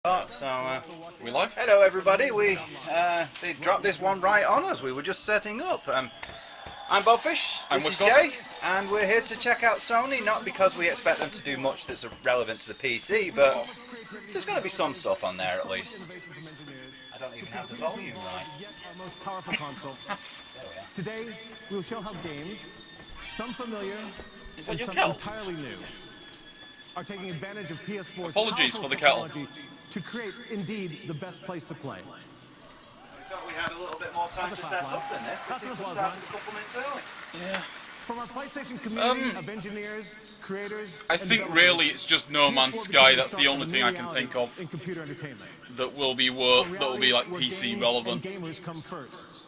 So, we live? hello everybody. They dropped this one right on us. We were just setting up. I'm Bobfish. I'm This is Wisconsin. Jay, and we're here to check out Sony. Not because we expect them to do much that's relevant to the PC, but there's going to be some stuff on there at least. I don't even have the volume right. Our most powerful console. There we are. Today, we'll show how games, some familiar Is that and your some kettle? entirely new, are taking advantage of PS4's Apologies powerful for the kettle. technology to create, indeed, the best place to play. We thought we had a little bit more time to set up than this. This seems to start a couple minutes early. Yeah. From our PlayStation community of engineers, creators, I and think developers, really it's just No Man's PS4 Sky. became That's the start only of a thing new I can think reality of in computer entertainment. that will be A like where PC games relevant. And gamers come first.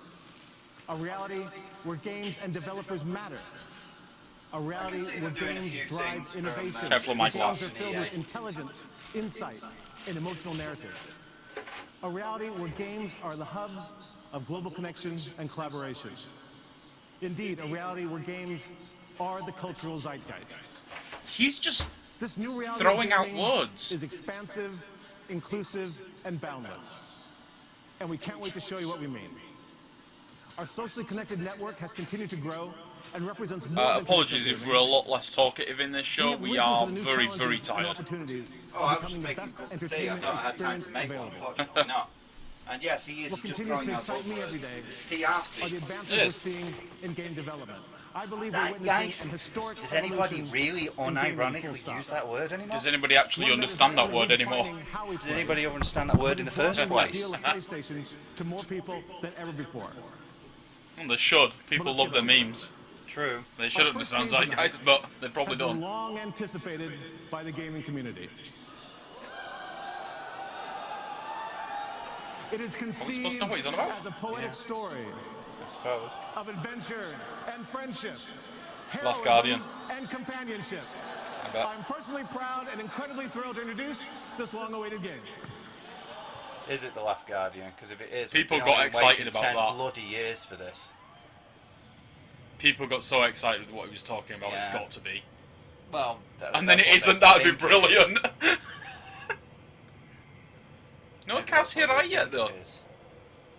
A reality where games and developers matter. A reality see where them doing a games few drive things from, innovation. Careful, where my games glass. are filled with EA. intelligence, insight, and emotional narrative. A reality where games are the hubs of global connection and collaboration. Indeed, a reality where games are the cultural zeitgeist. He's just This new reality Throwing of out gaming words. is expansive, inclusive, and boundless. And we can't wait to show you what we mean. Our socially connected network has continued to grow and represents more than apologies traditional if we're a gaming. lot less talkative in this show. have We risen to are the new very, challenges very and tired. opportunities Oh, of I was just becoming the making best a cup of tea. I've entertainment not had time experience to make one, available. unfortunately not. And yes, he is What just continues throwing to out excite me buzzwords. every day He asked are the me. advances Yes. we're seeing in game development. I believe we're That, witnessing guys, an historic does anybody evolution really in gaming, full unironically stop. use that word anymore? Does anybody actually One that is understand that not word only anymore? redefining how we Does play, anybody understand that word in the first broadening the place? appeal of PlayStation to more people than ever before. Well, they should. People let's love get their on. memes. True. They should Our first understand game tonight zeitgeist, but they probably has been don't. long anticipated by the gaming community. It is supposed to conceived know what he's on about? as a poetic story I suppose. of adventure and friendship, Last heroism Guardian. and companionship. I bet. I'm personally proud and incredibly thrilled to introduce this long-awaited game. Is it The Last Guardian? Because if it is, People we've got been excited waiting about 10 that. bloody years for this. People got so excited with what he was talking about. It's Yeah. got to be. Well, And then it isn't. That'd be brilliant. No cast here are yet though. Yeah, it's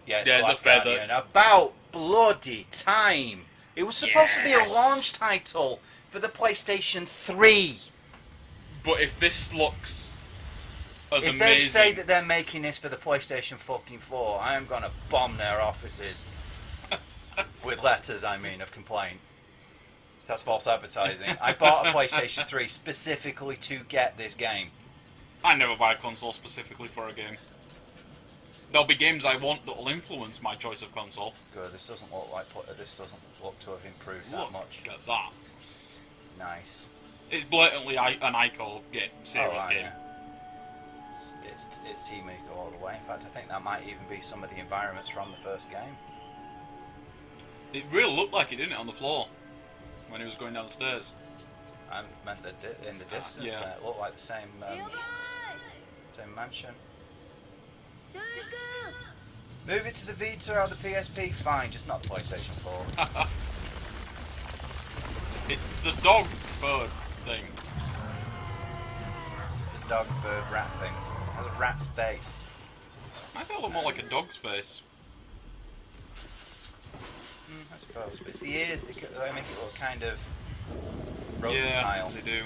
Yeah, The it's Last a fair Guardian. that- About bloody time. It was supposed to be a Yes. launch title for the PlayStation 3. But if this looks as If amazing, they say that they're making this for the PlayStation fucking 4, I am gonna bomb their offices. With letters, I mean, of complaint. That's false advertising. I bought a PlayStation 3 specifically to get this game. I never buy a console specifically for a game. There'll be games I want that'll influence my choice of console. Good, this doesn't look like this doesn't look to have improved that Look much. at that. Nice. It's blatantly an ICO game, serious Oh, I game. know. It's Team Eco all the way. In fact, I think that might even be some of the environments from the first game. It really looked like it, didn't it, on the floor when he was going down the stairs. I meant that in the distance, yeah. it looked like the same mansion. Move it to the Vita or the PSP, fine, just not the PlayStation 4. It's the dog bird thing. It's the dog, bird, rat thing. It has a rat's face. I feel it looked more like a dog's face. I suppose, but it's the ears that make it look kind of Yeah, rodentile. they do.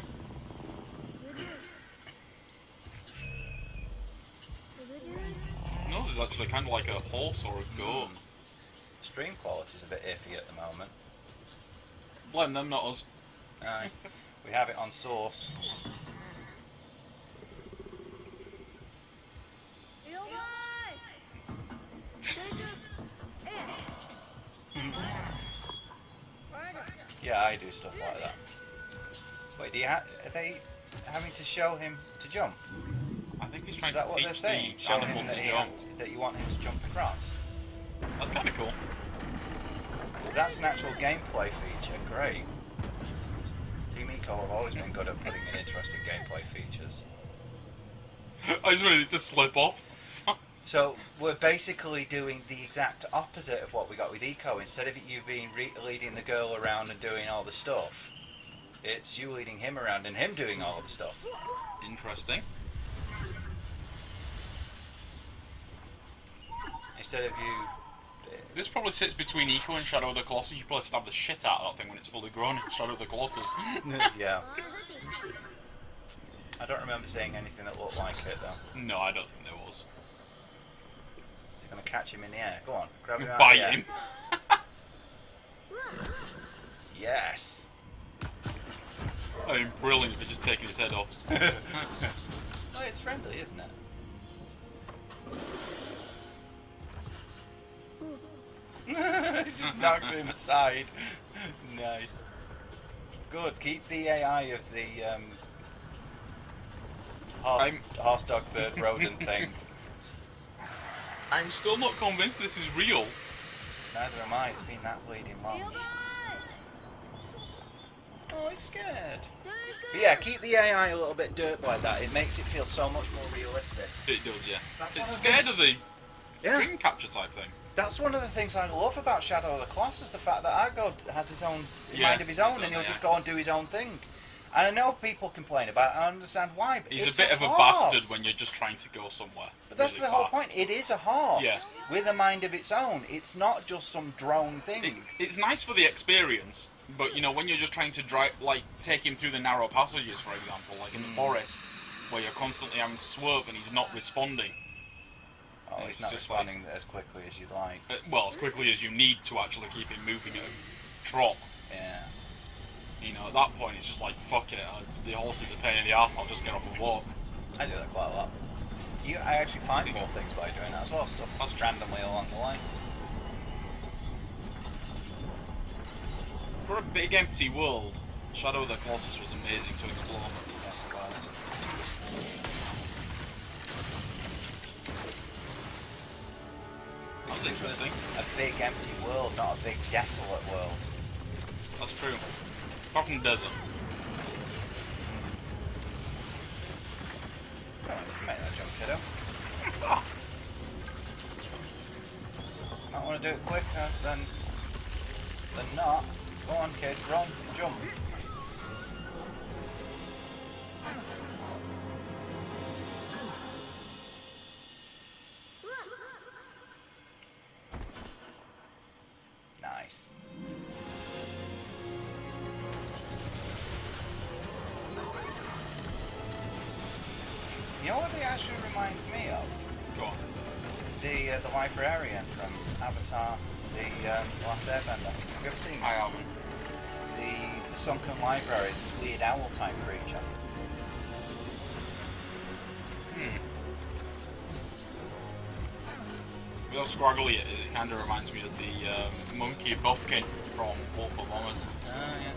His nose is actually kind of like a horse or a goat. Stream quality's a bit iffy at the moment. Blame them, not us. Aye. We have it on source. Yeah, I do stuff like that. Wait, are they having to show him to jump? I think he's trying Is that to what they're teach saying? the Show animal him to that, he jump. has that you want him to jump across? That's kind of cool. If that's an actual gameplay feature, great. Team Eco have always been good at putting in interesting gameplay features. I was ready to slip off. So we're basically doing the exact opposite of what we got with Eco. Instead of you being leading the girl around and doing all the stuff, it's you leading him around and him doing all the stuff. Interesting. instead of you. This probably sits between Eco and Shadow of the Colossus. You probably stab the shit out of that thing when it's fully grown in Shadow of the Colossus. Yeah. I don't remember seeing anything that looked like it though. No, I don't think there was. Is it going to catch him in the air? Go on, grab him out Bite of the air. him. Yes. I mean, brilliant for just taking his head off. Oh, it's friendly, isn't it? Just knocked him aside. Nice. Good. Keep the AI of the horse, dog, bird, rodent thing. I'm still not convinced this is real. Neither am I. It's been that bleeding long. Oh, he's scared. But yeah, keep the AI a little bit dirt like that. It makes it feel so much more realistic. It does, yeah. That's It's one scared of of the Yeah. dream capture type thing. That's one of the things I love about Shadow of the Colossus, the fact that Argo has his own Yeah, mind of his own, his and own, he'll just yeah. go and do his own thing. And I know people complain about it, I understand why, but He's it's a bit of a horse. bastard when you're just trying to go somewhere. But that's really the whole fast. point, it is a horse, Yeah. with a mind of its own. It's not just some drone thing. It's nice for the experience, but you know, when you're just trying to drive, like, take him through the narrow passages, for example, like in the forest, where you're constantly having to swerve and he's not responding. Oh, It's it's not just responding as quickly as you'd like. Well, as quickly as you need to actually keep him moving at a trot. Yeah. You know, at that point, it's just like, fuck it, the horse is a pain in the arse, I'll just get off and walk. I do that quite a lot. I actually find more things by doing that as well, stuff That's randomly along the line. For a big empty world, Shadow of the Colossus was amazing to explore. Yes, it was. That was interesting. A big empty world, not a big desolate world. That's true. Apart from the desert. Go on, you can make that jump, kiddo. Might want to do it quicker than not. Go on, kid, run, jump. Nice. You know what it actually reminds me of? Go on. The librarian from Avatar, the Last Airbender. Have you ever seen I it? haven't. The sunken library, this weird owl type creature. With how scraggly it is, it kind of reminds me of the monkey Buffkin from Wolf Among Us. Oh, yeah.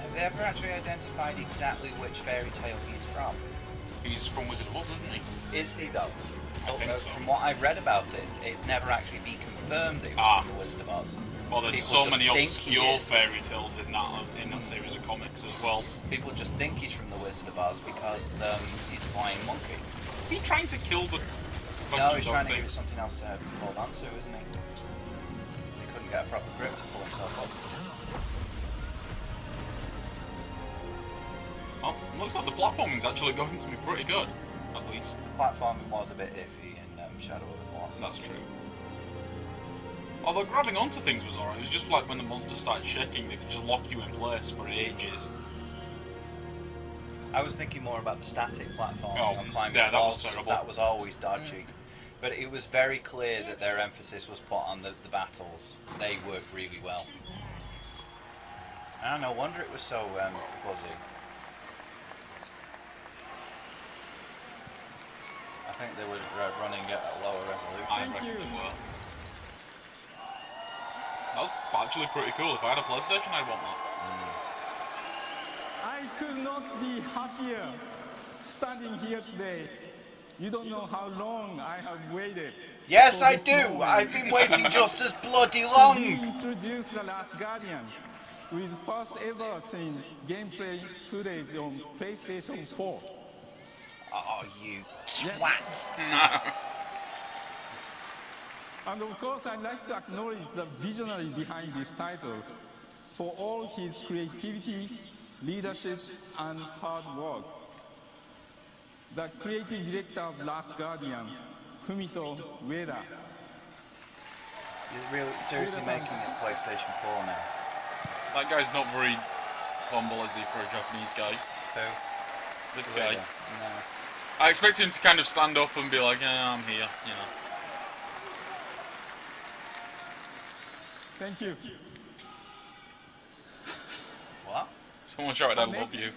Have they ever actually identified exactly which fairy tale he's from? He's from Wizard of Oz, isn't he? Is he though? I think so. From what I've read about it, it's never actually been confirmed that he was from the Wizard of Oz. Well, there's People so just many think he obscure is. fairy tales in that series of comics as well. People just think he's from the Wizard of Oz because he's a flying monkey. Is he trying to kill the No, bungee he's dog trying to thing? give it something else to hold on to, isn't he? He couldn't get a proper grip to pull himself up. Oh, looks like the platforming's actually going to be pretty good, at least. Platforming was a bit iffy in Shadow of the Colossus. That's true. Although grabbing onto things was alright, it was just like when the monster started shaking, they could just lock you in place for ages. I was thinking more about the static platforming Oh, and climbing yeah, that was walls. terrible. That was always dodgy. But it was very clear that their emphasis was put on the battles. They worked really well. And no wonder it was so fuzzy. I think they were running at a lower resolution. I reckon they were. That was actually pretty cool. If I had a PlayStation, I'd want that. I could not be happier standing here today. You don't know how long I have waited. Yes, for I this do. moment. I've been waiting just as bloody We long. introduced The Last Guardian with first ever seen gameplay footage on PlayStation 4. Oh, you twat. And of course, I'd like to acknowledge the visionary behind this title for all his creativity, leadership, and hard work. The creative director of Last Guardian, Fumito Ueda. You're really seriously making this PlayStation 4 now. That guy's not very humble, is he, for a Japanese guy? Who? This guy. No. I expect him to kind of stand up and be like, yeah, I'm here, you know. Thank you. What? Someone shouted, I love you.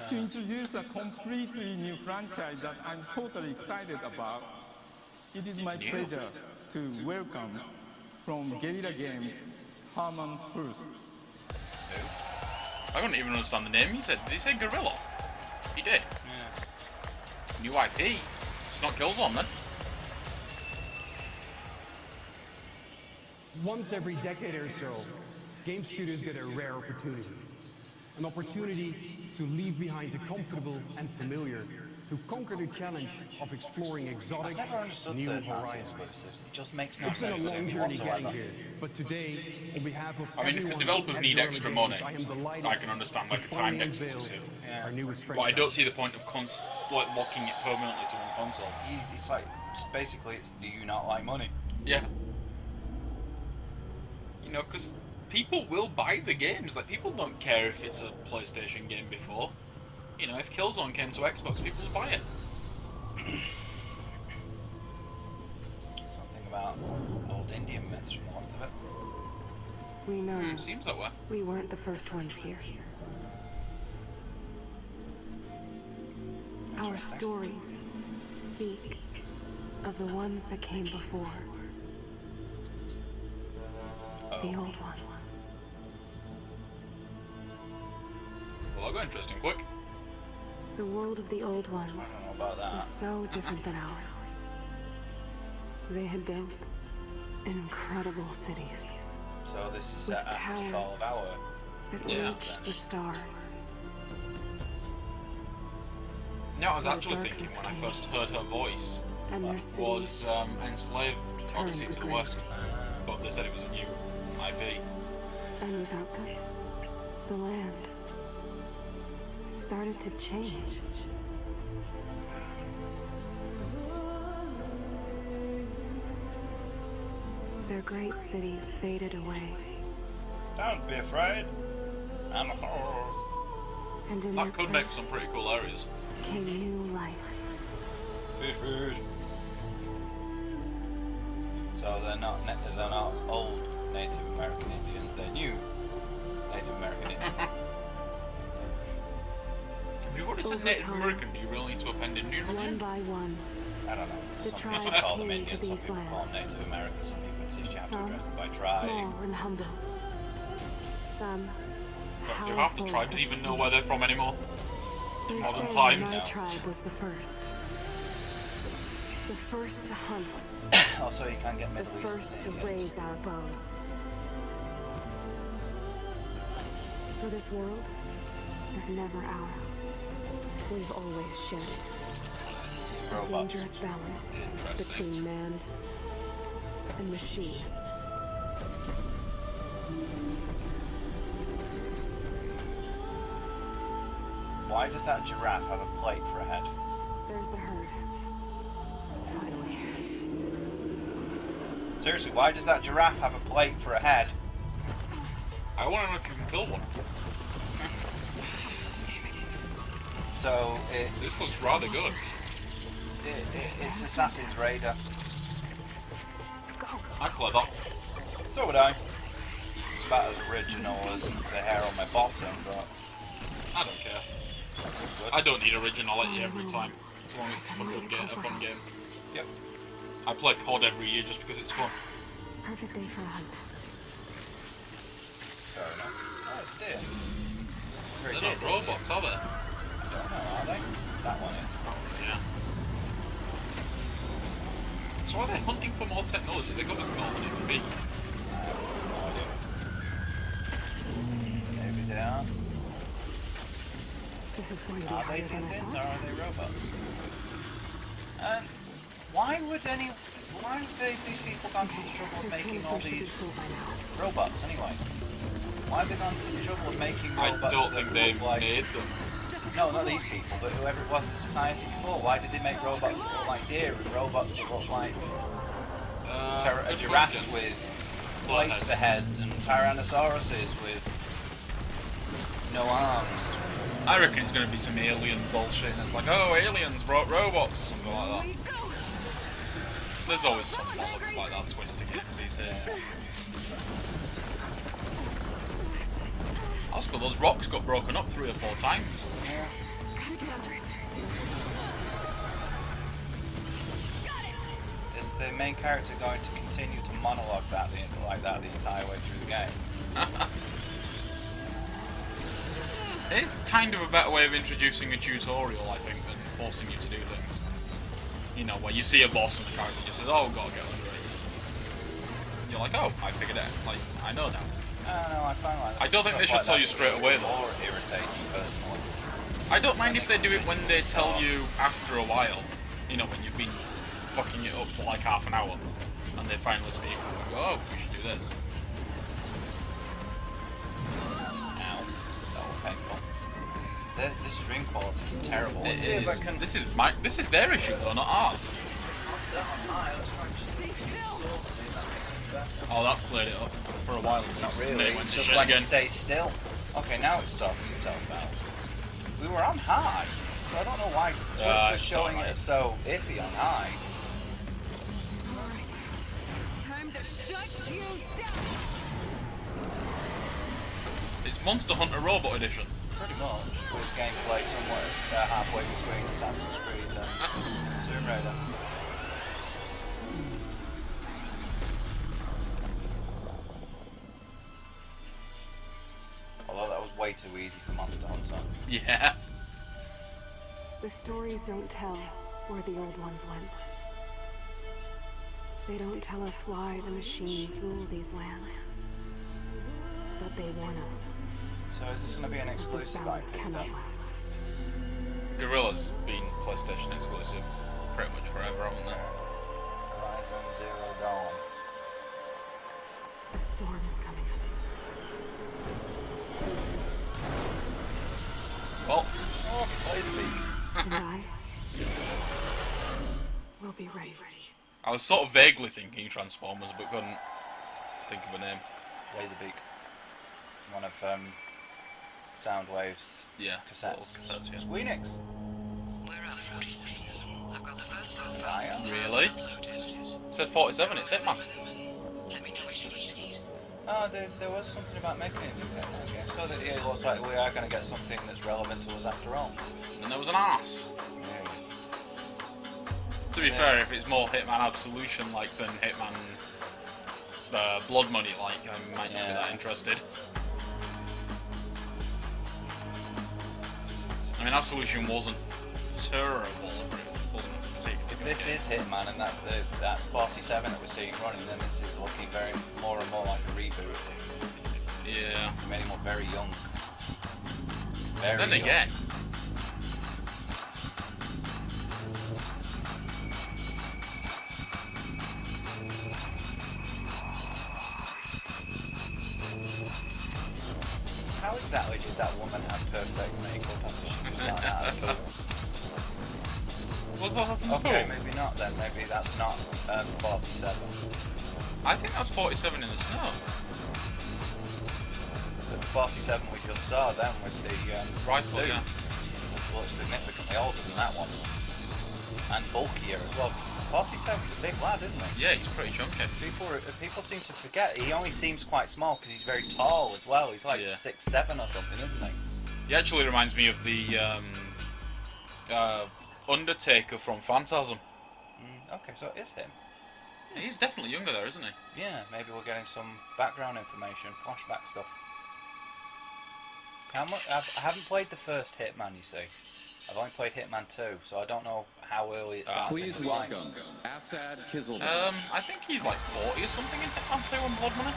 To introduce a completely new franchise that I'm totally excited about, it is my pleasure to welcome from Guerrilla Games, Herman Hurst. I couldn't even understand the name he said. Did he say Gorilla? He did. Yeah. New IP. It's not Killzone then. Once every decade or so, game studios get a rare opportunity. An opportunity to leave behind the comfortable and familiar, to conquer the challenge of exploring exotic, I've never understood new third-party horizons. exclusives. It just makes no It's been a sense to long me journey getting whatsoever. here, but today, on behalf of I mean, if the everyone developers at need Guerrilla extra Games, money, I am delighted I can understand to like a finally timed unveil exclusive. Yeah. our newest But franchise. I don't see the point of like locking it permanently to one console. It's like, basically, it's do you not like money? Yeah. You know, because people will buy the games. Like, people don't care if it's a PlayStation game before. You know, if Killzone came to Xbox, people would buy it. Something about old Indian myths from the looks of it. We know Seems that way. we weren't the first ones here. Our stories speak of the ones that came before. The old ones. Well, that'll go interesting quick. The world of the old I ones don't know about was that. so different than ours. They had built incredible cities So this is with set after the fall towers of our. that Yeah. reached the stars. You know, I was The actually thinking darkness when I came, first heard her voice and their was cities Enslaved Odyssey turned to to the West, grace. but they said it was a new IP. And without them, the land started to change. Their great cities faded away, Don't be afraid. I'm a horse. and in That their could make place some pretty cool areas. came new life. Fish, fish. So they're not old Native American Indians. They're new Native American Indians. If you've already said Over Native time, American, do you really need to append Indian on One you? by one, I don't know. The Some people tribes call them came to Indians. Some these people call them lands. Native American. Some people insist you have to some address them by tribe. small and humble, some Fuck, do half the powerful tribes as even know where they're from anymore? They modern say times? my No. tribe was the first to hunt, Also, you can get the Middle first Eastern to Indians. raise our bows. For this world was never ours. We've always shared it. A Robots. dangerous balance between man and machine. Why does that giraffe have a plate for a head? There's the herd. Finally. Seriously, why does that giraffe have a plate for a head? I want to know if you can kill one. So This looks rather good. it's Assassin's Raider. I'd play that. So would I. It's about as original as the hair on my bottom, but I don't care. it's good. I don't need originality every time, as long as it's a fun game. Yep. I play COD every year just because it's fun. Perfect day for a hunt. Fair enough. Oh, it's deer. Very They're deer. not robots, are they? Don't know, are they? That one is. Yeah. So are they hunting for more technology? They're obviously not hunting for me. I have no idea. Maybe they are. This is going to be Are they harder than I Indians or thought. are they robots? And why would these people gone to the trouble of This making all canister should be these full by now. robots anyway? Why have they gone to the trouble of making I robots don't that think they look like made them. Just No, not these people, but whoever it was in society before. Why did they make robots that look like deer and robots that look like giraffes with plates for heads and tyrannosauruses with no arms? I reckon it's going to be some alien bullshit, and it's like, oh, aliens brought robots or something like that. There's always some bollocks like that twisted games these days. That's good. Those rocks got broken up 3 or 4 times. Yeah. Is the main character going to continue to monologue like that the entire way through the game? It's kind of a better way of introducing a tutorial, I think, than forcing you to do things. You know, where you see a boss and the character just says, oh, gotta get under it. You're like, oh, I figured it out. Like, I know now. No, I find like I don't think they should tell you straight away, though. More irritating, personally. I don't mind if they do it when they tell you after a while. You know, when you've been fucking it up for like half an hour, and they finally speak and go, oh, we should do this. Ow. That was painful. The stream quality is terrible. This is their issue though, not ours. Oh, that's cleared it up for a while. Not really. It's just when it stays still. Okay, now it's sorting itself out. We were on high, so I don't know why Twitch was showing it so iffy on high. Alright. Time to shut you down. It's Monster Hunter Robot Edition. Pretty much. With gameplay somewhere halfway between Assassin's Creed and Tomb Raider. Although that was way too easy for Monster Hunter. Yeah. The stories don't tell where the old ones went. They don't tell us why the machines rule these lands. But they warn us. So is this going to be an This exclusive balance IP cannot then? last. Gorilla's been PlayStation exclusive pretty much forever, haven't they? Horizon Zero Dawn. The storm is coming. Well, Oh, Laserbeak. And I will be ready. I was sort of vaguely thinking Transformers, but couldn't think of a name. Laserbeak. One of Soundwave's cassettes. Cassettes, yeah. Squeenix. We're at 47. I've got the first file Fire. Really? uploaded. Said 47, it's Hitman. Let me know what you need. Oh, there was something about making a new Hitman game. So that it looks like we are going to get something that's relevant to us after all. And there was an arse. Yeah. To be fair, if it's more Hitman Absolution like than Hitman Blood Money like, I might not be that interested. I mean, Absolution wasn't terrible, but it wasn't particularly If this is Hitman and that's 47 that we're seeing running, then this is looking more and more like a reboot. Yeah. It made him look very young. Very Then young. again, How exactly did that woman have perfect makeup after she just got out of the pool? was that up in the Okay, pool? maybe not then. Maybe that's not 47. I think that's 47 in the snow. The 47 we just saw then with the Rifle, suit yeah. looks significantly older than that one. And bulkier as well. 47's a big lad, isn't he? Yeah, he's pretty chunky. People seem to forget he only seems quite small because he's very tall as well. He's like 6'7" or something, isn't he? He actually reminds me of the Undertaker from Phantasm. Okay, so it is him. He's definitely younger there, isn't he? Yeah, maybe we're getting some background information, flashback stuff. I haven't played the first Hitman, you see. I've only played Hitman 2, so I don't know how early it starts. Please in his life. welcome Assad Kizilbash. I think he's like 40 or something in Hitman 2 on Blood Money.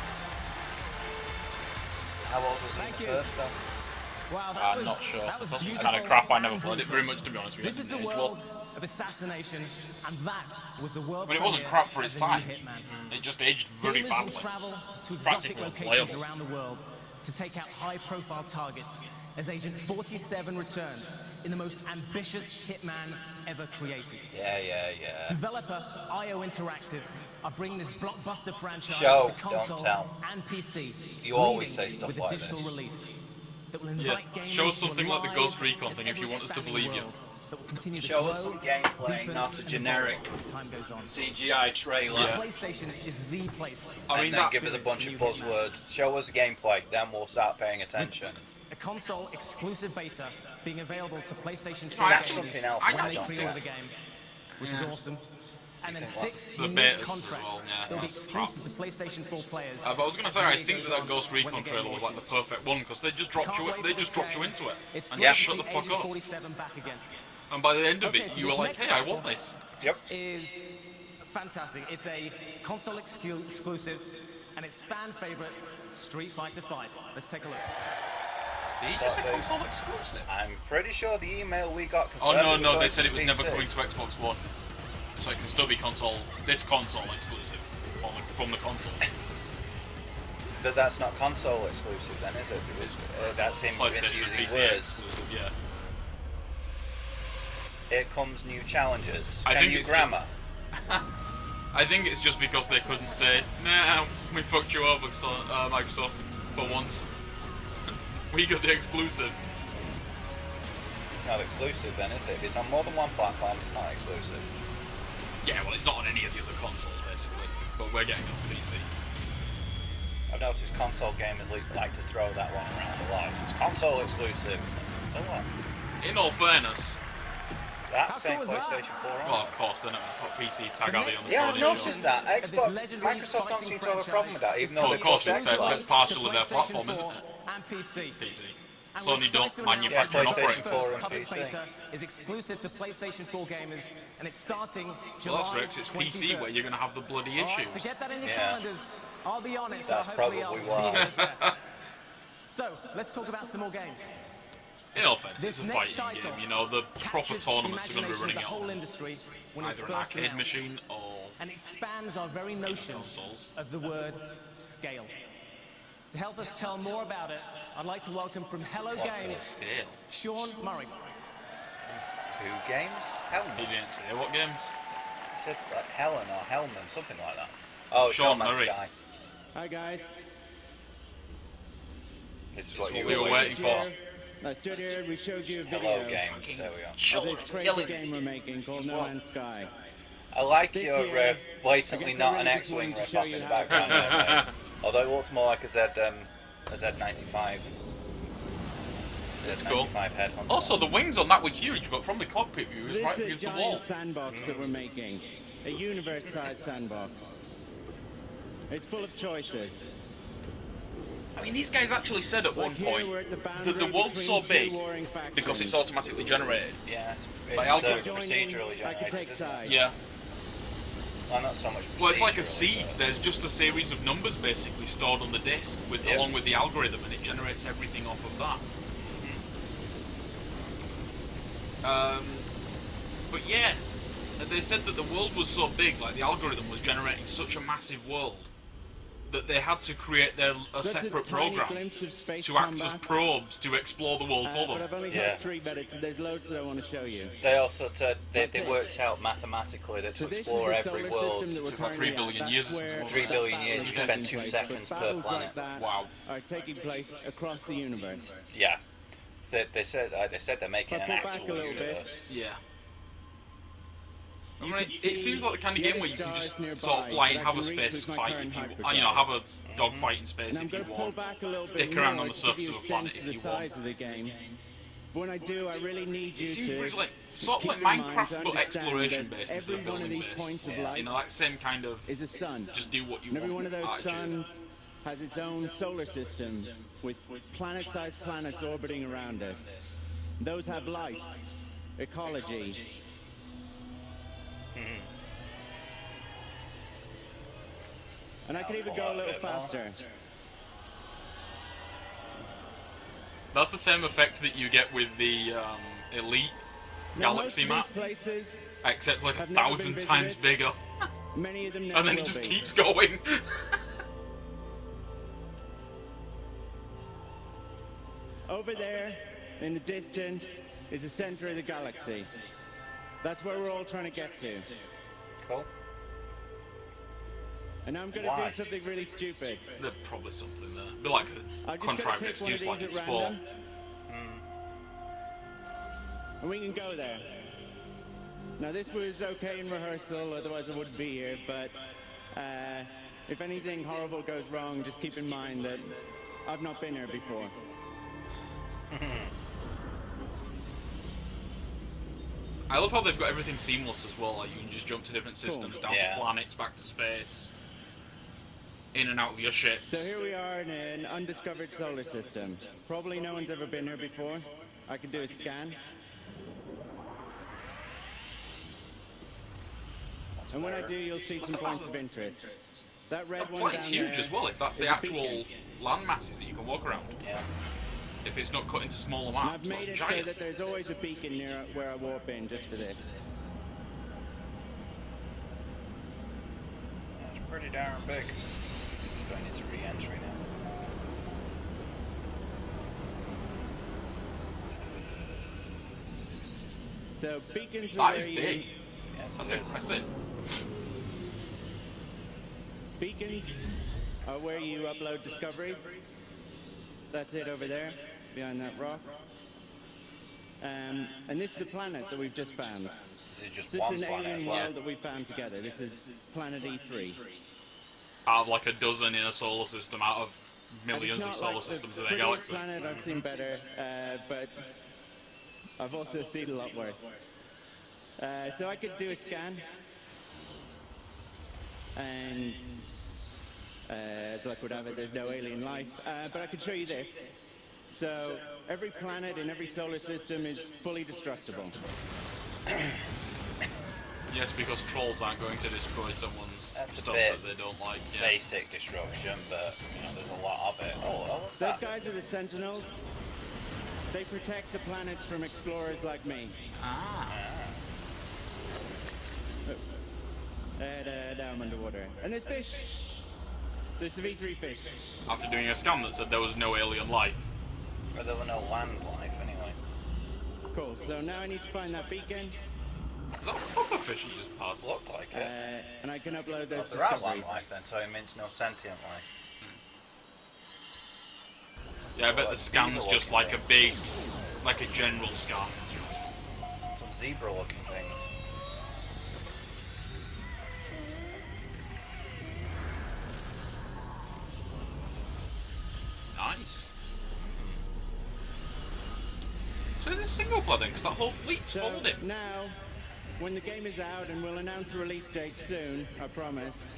How old was he in the first, though? Wow, I'm not sure. That's kind of crap. I never played it very much, to be honest with you. This is the world of assassination, and that was the world. I mean, it wasn't premiere crap for its of the new time. Hitman. It just aged very Gamers badly. will travel to exotic Practically locations unplayable. around the world to take out high-profile targets as Agent 47 returns in the most ambitious Hitman ever created. Yeah. Developer IO Interactive are bringing this blockbuster franchise Show, to console don't tell. and PC. You always leading say stuff with like a digital this. release that will invite gamers Show us to a something like the live Ghost Recon and thing if you want us to ever-expanding believe you. world that will continue to Show us grow, some gameplay, deepen, not a and generic evolve as time goes on. CGI trailer. Yeah. PlayStation is the place. And then give us a bunch of buzzwords. Show us gameplay, then we'll start paying attention. A console exclusive beta being available to PlayStation 4 That's gamers something else when I they don't pre-order think. the game, which is awesome. And then think what? 6 The unique betas as contracts well, yeah, that will be that's exclusive to PlayStation 4 players. But I was going to as say, the I day think goes that on Ghost when Recon the game trailer was like the launches. perfect one because they just dropped Can't you, wait they for just this dropped you game. into it It's and great just to shut the see fuck Agent up. 47 back again. And by the end of Okay, it, so you were this like, next hey, I title want this. Yep. Is fantastic. It's a console exclusive, and it's fan favorite Street Fighter V. Let's take a look. Did he just say console exclusive? I'm pretty sure the email we got Oh confirmed no, was they said it was PC. never coming to Xbox One. So it can still be this console exclusive from the consoles. But that's not console exclusive then, is it? Because that's him PlayStation and misusing PC words. exclusive, yeah. Here comes new challenges. I Can think you it's grammar? I think it's just because they couldn't say, nah, we fucked you over, Microsoft, for once. We got the exclusive. It's not exclusive then, is it? If it's on more than one platform, it's not exclusive. Yeah, well, it's not on any of the other consoles, basically. But we're getting it on PC. I've noticed console gamers like to throw that one around a lot. It's console exclusive. So what? In all fairness, That's How saying cool is that? PlayStation 4 on. well, of course, they're not going to put PC tag are they on the Yeah, I've Sony noticed show. that. Of this Xbox, legendary Microsoft don't fighting seem to have a problem with that, even Well, though of they course, put it's Xbox. that's partial to of their PlayStation platform, isn't 4 it? and PC. PC. And we're Sony excited don't to announce manufacture that and the PlayStation operate. 4 first and public PC. beta is exclusive to PlayStation 4 gamers, and it's starting July Well, that's correct. It's PC 23rd. where you're going to have the bloody All right, issues. so get that in your Yeah. calendars. I'll be honest, That's hopefully probably I'll see you why. guys there. So, let's talk about some more games. In all fairness, This it's a next fighting title game. You know, the proper captured tournaments are the going to be imagination running of the whole out on industry when it was either an first arcade announced, machine or and expands our very notion consoles. of the word scale. To help us tell more about it, I'd like to welcome from Hello Games, scale. Sean Murray. Who games? Helen. He didn't say what games. He said like Helen or Hellman, something like that. Oh, Sean No Man's Murray. Sky. Hi guys. This is This what is you what we were were waiting waiting for. I stood here, we showed you a video Hello Games, there we go. of this crazy game we're making called No Man's Sky. I like This your year, blatantly I guess I not really an just wanted X-Wing to rip show off you in the how- background there, mate. Although it looks more like a Z95. That's cool. Z95 headhunter. Also, the wings on that were huge, but from the cockpit view, it So was this right is a against the giant wall. sandbox that we're making. A universe-sized sandbox. It's full of choices. I mean, these guys actually said at one Like here, point we're at the that boundary the world's so between two big warring factions. because it's automatically generated. Yeah, By it's algorithm. Join in, procedurally I could generated. take isn't it? sides. Yeah. Well, not so much. Well, it's like a procedurally, seed. but- There's just a series of numbers basically stored on the disk, with Yeah. along with the algorithm, and it generates everything off of that. But yeah, they said that the world was so big, like the algorithm was generating such a massive world, that they had to create a that's a separate tiny program glimpse of space to act as combat. probes to explore the world for But them. I've only Yeah. got 3 minutes, and there's loads that I want to show you. They also said they Like this. worked out mathematically that So to this is explore the every solar world, system that we're took like currently 3 billion at. years That's or something where like 3 that. billion that years, battle you is spend taking 2 place, seconds but per battles planet. like that Wow. are taking place across the universe. Yeah, they said they're making If an I pull back actual a little bit, universe. Yeah. I You mean, can it see seems like the kind of the game where other you can just stars nearby sort of fly and that I have a can reach space with my fight current if you, hyperdrive. you know, have a dogfighting space And I'm if you going to pull want. back a little bit Dick more around on the to give surface you of a a planet sense of if the you want. size of the game. But when I do, I really need you It seems to really like sort of keep like your mind Minecraft, to but understand exploration that based instead every of one of building these based. points of Yeah. light You know, that same kind of is a sun. just do what you And every want. one of those attitude. suns has its own solar system with planet-sized planets orbiting around it. Those have life, ecology. And I could even go a little faster. That's the same effect that you get with the Elite Now, Galaxy most map, of these places, except like have a never 1,000 been times visited. bigger, many of them never and then will it just be. keeps going. Over there, in the distance, is the center of the galaxy. That's where we're all trying to get to. Cool. And I'm going to do something really stupid. There's probably something there. Be like a contrived excuse like in sport. And we can go there. Now this was okay in rehearsal, otherwise I wouldn't be here, but if anything horrible goes wrong, just keep in mind that I've not been here before. I love how they've got everything seamless as well, like you can just jump to different systems, down to planets, back to space, in and out of your ships. So here we are in an undiscovered solar system. Probably no one's ever been here before. I can do a scan. And when I do, you'll see some points of interest. That red one down It's huge as well, if that's the actual land masses that you can walk around. Yeah. If it's not cut into smaller maps, I've made it giant. so that there's always a beacon near where I warp in, just for this. That's pretty darn big. It's going into re-entry now. So beacons are That is where big. Yes, That's it is. impressive. Beacons are where you upload discoveries. That's it over there, behind that rock. And this is the planet that we've just found. This is just This one is an planet alien as well. world that we found together. This is planet E3. Out of like a dozen in a solar system, out of millions And of it's solar not like systems the in a prettiest galaxy. planet I've seen better, but I've also seen a lot worse. So I could do a scan, and as luck would have it, there's no alien life. But I could show you this. So every planet in every solar system is fully destructible. Yes, because trolls aren't going to destroy someone's That's a stuff bit that they don't like. Yeah. basic destruction, but you know, there's a lot of it. Oh, what's Those that? guys are the Sentinels. They protect the planets from explorers like me. Ah. And I'm underwater. And there's fish. There's the V3 fish. After doing a scan that said there was no alien life. But there were no land life anyway. Cool. So now I need to find that beacon. Is that a puffer fish you just passed? Looked like it. And I can upload those There are land discoveries. life then, so it means no sentient life. Yeah, I bet the scan's just like a big, like a general scan. Some zebra-looking things. Nice. So is this single player then? Because that whole fleet's So folding. now, when the game is out, and we'll announce a release date soon, I promise.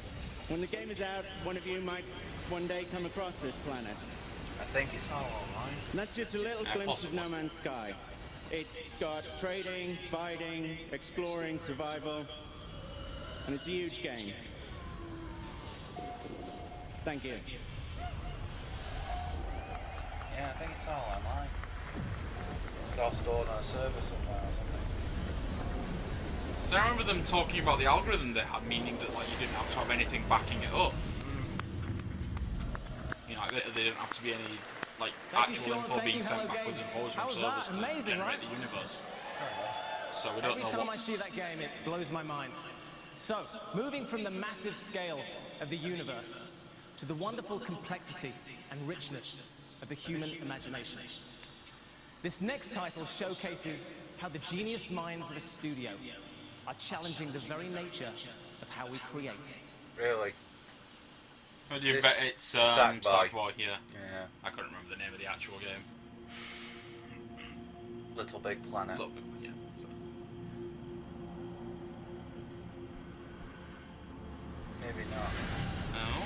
When the game is out, one of you might one day come across this planet. I think it's all online. And that's just a little glimpse possibly. of No Man's Sky. It's got trading, fighting, exploring, survival, and it's a huge game. Thank you. Yeah, I think it's all online. It's all stored on a server somewhere or something. So I remember them talking about the algorithm they had, meaning that like you didn't have to have anything backing it up. You know, like, they didn't have to be any like Thank you, actual Sean. info Thank being you, sent Hello backwards Games. and forwards How from was servers that? to Amazing, generate right? the universe. So we don't Every know time I what's... see that game, it blows my mind. So, moving from the massive scale of the universe to the wonderful complexity and richness of the human imagination. This next title showcases how the genius minds of a studio are challenging the very nature of how we create. Really? But you This bet it's Sackboy. Sackboy, yeah. Yeah. I couldn't remember the name of the actual game. Little Big Planet. Little bit, yeah. So. Maybe not. No.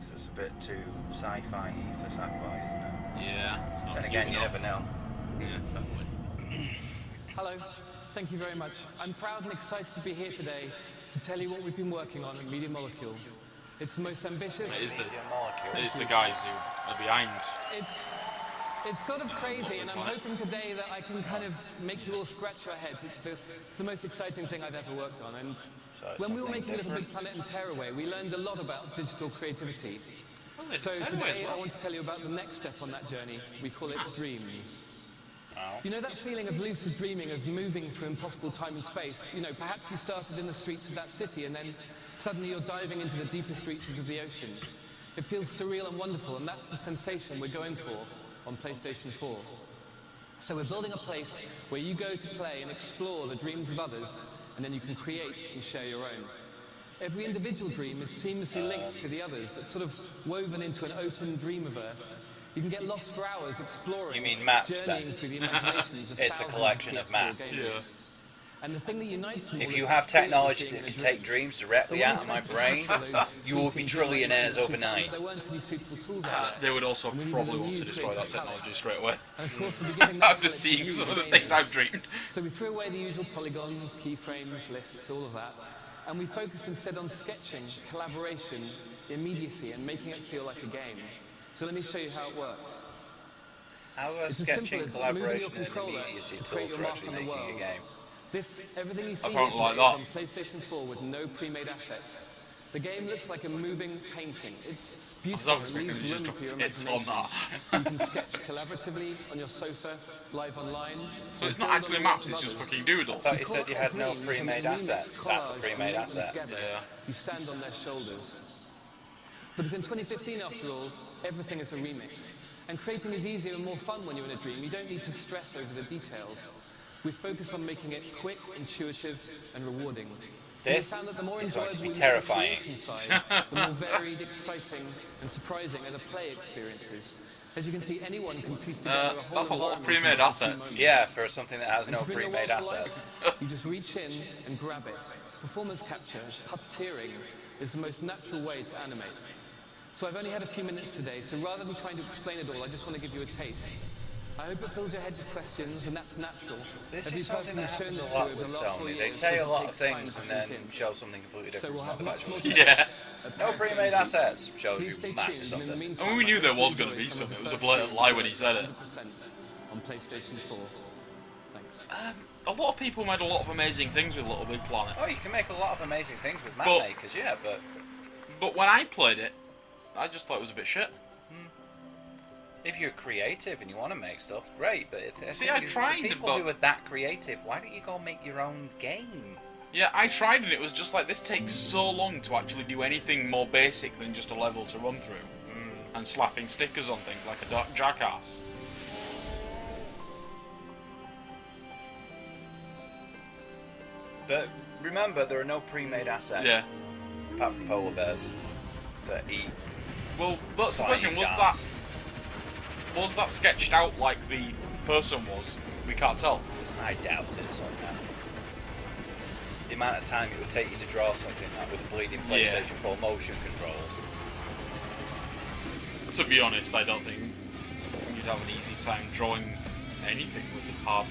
'Cause it's a bit too sci-fi for Sackboy, isn't it? Yeah. It's not Then cute again, you enough. never know. Yeah, fair point. Hello, thank you very much. I'm proud and excited to be here today to tell you what we've been working on at Media Molecule. It's the most ambitious. It is the, Media Molecule. it is the guys who are behind. It's sort of crazy, and I'm hoping today that I can kind of make you all scratch your heads. It's the most exciting thing I've ever worked on. And So it's when we were something making Little different. Big Planet and Tearaway, we learned a lot about digital creativity. Oh, there's So a Tenway as today I well. want to tell you about the next step on that journey. We call it dreams. Wow. You know that feeling of lucid dreaming, of moving through impossible time and space? You know, perhaps you started in the streets of that city and then suddenly you're diving into the deepest reaches of the ocean. It feels surreal and wonderful, and that's the sensation we're going for on PlayStation 4. So we're building a place where you go to play and explore the dreams of others, and then you can create and share your own. Every individual dream is seamlessly linked to the others. It's sort of woven into an open dreamiverse. You can get lost for hours exploring, You mean maps, journeying then? through the imaginations of It's a thousands collection of PS4 maps. gamers. Yeah. And the thing that unites them all If is you the have feeling of technology being that in a can take dream. dreams directly But out when of my we tried to brain, capture those you would be fleeting trillionaires dreams, we found overnight. that there weren't any suitable tools out there. They would also And we needed probably a want new to destroy that creative technology palette. straight away. And of course, we're beginning that After palette to seeing use some of the gamers. things I've dreamed. So we threw away the usual polygons, keyframes, lists, all of that, and we focused instead on sketching, collaboration, immediacy, and making it feel like a game. So let me show you how it works. How are It's as simple sketching, as moving your collaboration, and controller immediacy to create tools your for mark actually on the making a world. game? Everything you see here Apparently today like is on PlayStation 4 with no pre-made assets. The game looks like a moving painting. It's beautiful and expecting leaves you room just for your to tits on imagination. that. You can sketch collaboratively on your sofa, live online. So it's or not build actually on the maps, work it's of just others. fucking doodles. I thought you said you had no Dreams and pre-made remix, assets. That's a collage, pre-made and link them asset. together. Yeah. You stand on their shoulders. Because in 2015, after all, everything is a remix. And creating is easier and more fun when you're in a dream. You don't need to stress over the details. We focus on making it quick, intuitive, and rewarding. And we This found that the more is going to enjoyable be we make the terrifying. creation side, the more varied, exciting, and surprising are the play experiences. As you can see, anyone can piece together a whole That's a lot of environment pre-made in just a few assets. moments. Yeah, for something that has And no to bring your pre-made world to assets. life, you just reach in and grab it. Performance capture, puppeteering, is the most natural way to animate. So I've only had a few minutes today, so rather than trying to explain it all, I just want to give you a taste. I hope it fills your head with questions, and that's natural. This Every is something person that we've shown happens a this to lot over with the last 4 Sony. They years tell you says a it lot of takes time things to and sink then in. show something completely So different. we'll have from much that. more to Yeah. No pre-made assets shows Please you stay masses tuned, of and in the them. meantime, I mean, we knew I there hope you was going to enjoy be some of something. the It was a first blatant games lie when he said it. 100% on PlayStation 4. Thanks. A lot of people made a lot of amazing things with Little Big Planet. Oh, you can make a lot of amazing things with map But- makers, yeah, but But when I played it, I just thought it was a bit shit. if you're creative and you want to make stuff, great. But See, I tried, people but- who are that creative, why don't you go make your own game? Yeah, I tried and it was just like, this takes so long to actually do anything more basic than just a level to run through. And slapping stickers on things like a jackass. But remember, there are no pre-made assets. Yeah. Apart from polar bears that eat. Well, that's the Flying question, cars. was that sketched out like the person was? We can't tell. I doubt it somehow. The amount of time it would take you to draw something like with a bleeding PlayStation 4 motion controls. To be honest, I don't think you'd have an easy time drawing anything with the hard.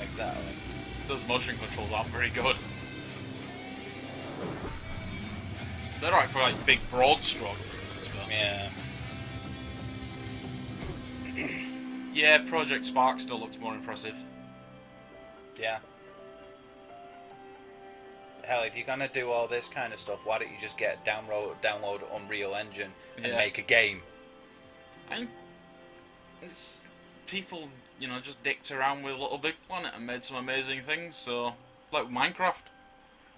Exactly. Those motion controls aren't very good. They're right for like big broad strokes. Yeah. Yeah, Project Spark still looks more impressive. Yeah. Hell, if you're gonna do all this kind of stuff, why don't you just download Unreal Engine and Yeah. make a game? It's people, you know, just dicked around with Little Big Planet and made some amazing things. So, like Minecraft.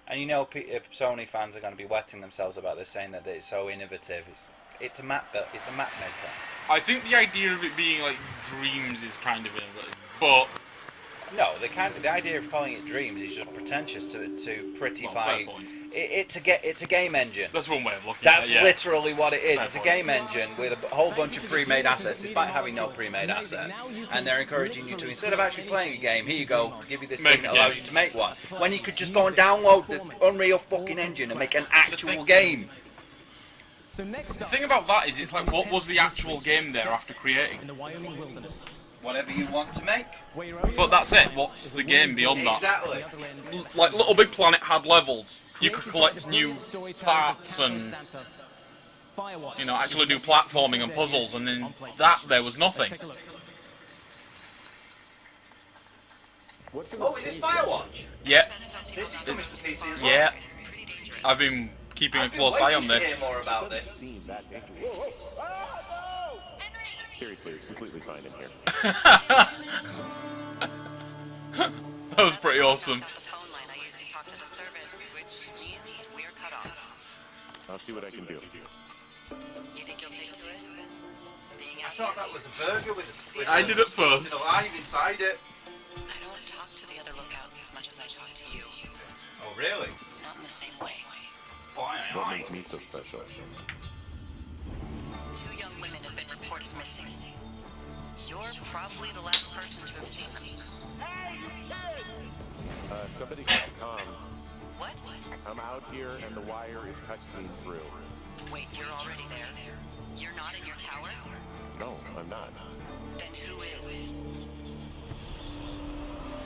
And you know, Sony fans are going to be wetting themselves about this, saying that it's so innovative. It's a map maker. I think the idea of it being like dreams is kind of innovative, but No, the idea of calling it Dreams is just pretentious to prettify fair point. It's a game engine. That's one way of looking That's at it. Yeah. literally what it is. Fair it's a point. game engine with a whole bunch of pre-made assets, despite having no pre-made assets. And they're encouraging you to, instead of actually playing a game, here you go, give you this Make thing a that allows game. you to make one. When you could just go and download the Unreal fucking engine and make an actual game. So next The up, thing about that is, it's like, what was the actual game there after creating? in the Wyoming wilderness. Whatever you want to make. Where your only But that's lifeline it. What's is the game beyond that? Exactly. the other end. Like Little Big Planet had levels. You could Created by collect the new brilliant storytellers of parts Campo and, Santo. Firewatch. you know, actually do platforming and puzzles, and then that there was Let's nothing. take a look. What's in Oh, is this Firewatch? Yeah. This is coming to PC as well. Yeah. I've been keeping a close eye on To this. hear more about this. Seem that dangerous. Seriously, it's completely fine in here. That was pretty awesome. The phone line I used to talk to the service, which means we're cut off. I'll see what I can do. You think you'll take to it? Being I out thought here? that was a burger with I did at first. alive inside it. I don't talk to the other lookouts as much as I talk to you. Oh, really? Not in the same way. What makes me so special? 2 young women have been reported missing. You're probably the last person to have seen them. Hey, you kids! Somebody got comms. What? I'm out here and the wire is cut clean through. Wait, you're already there? You're not in your tower? No, I'm not. Then who is?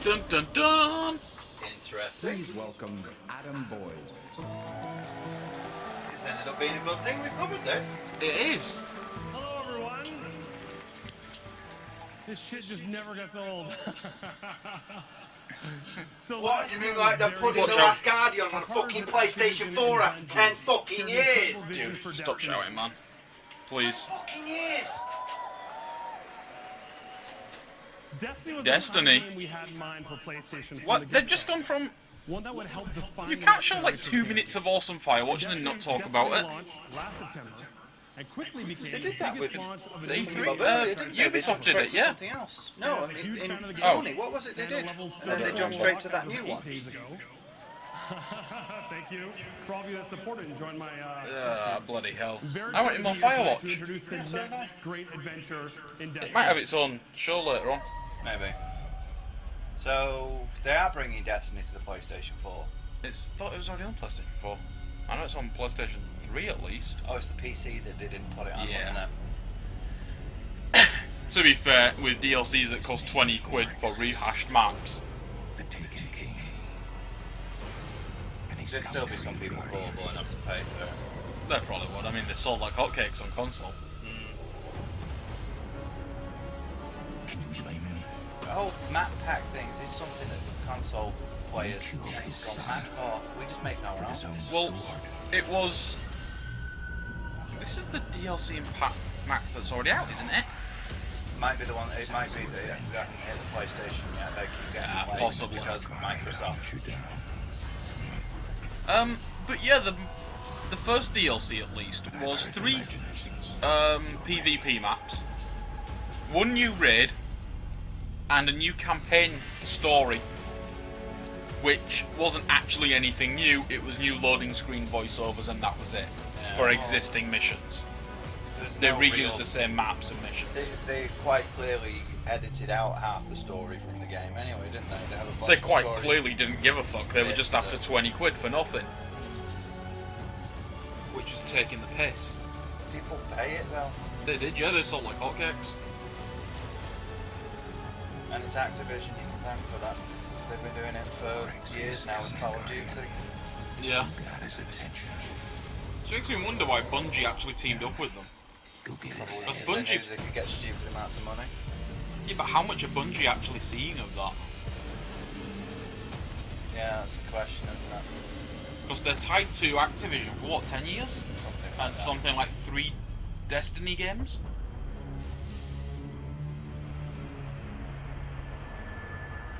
Dun dun dun! Interesting. Please welcome Adam Boyes. This ended up being a good thing. We covered this. It is. Hello, everyone. This shit just never gets old. So What? You mean like they're putting The Last Guardian on a fucking PlayStation 4 after 10 fucking years? Dude, stop shouting, man. Please. Fucking years. Destiny was Destiny. the game we had in mind for PlayStation. What? They've just gone from. One that would help define. You can't show like 2 minutes of awesome Firewatch and then not talk about it. Launched last September and quickly became They did that the biggest with launch of the its E3. Ubisoft did it, yeah. Something else. No, I mean, in fan of the Sony, game. what was it they did? And And then they jumped straight to that new 8 one. days ago. Thank you for all of you that supported and joined my. Bloody hell. Very I wanted more excited to Firewatch. introduce the next great adventure in Destiny. It might have its own show later on. Maybe. So they are bringing Destiny to the PlayStation 4. I thought it was already on PlayStation 4. I know it's on PlayStation 3 at least. Oh, it's the PC that they didn't put it on, Yeah. wasn't it? To be fair, with DLCs that cost 20 quid for rehashed maps. The Taken King. And he's There'd still be some people gullible enough to pay for it. They probably would. I mean, they sold like hotcakes on console. Can you blame him? The whole map pack things is something that console players tend to go mad for. We just make our own. Well, it was. This is the DLC map that's already out, isn't it? Might be the one. It might be the that can hit the PlayStation. Yeah, they keep getting delayed possibly. because Microsoft. But yeah, the first DLC at least was 3 PvP maps, 1 new raid, and a new campaign story, which wasn't actually anything new. It was new loading screen voiceovers, and that was it for existing missions. They reused the same maps and missions. They quite clearly edited out half the story from the game anyway, didn't they? They have a bunch They of quite story clearly didn't give a fuck. They were bits just after that- 20 quid for nothing. Which was taking the piss. People pay it though. They did, yeah, they sold like hotcakes. And it's Activision, you can thank for that. They've been doing it for years now with Call of Duty. Yeah. Got his attention. So it makes me wonder why Bungie actually teamed up with them. Go get his Because They Bungie... knew they could get stupid amounts of money. Yeah, but how much are Bungie actually seeing of that? Yeah, that's the question, isn't it? Because they're tied to Activision for what, 10 years? Something like And that. something like 3 Destiny games?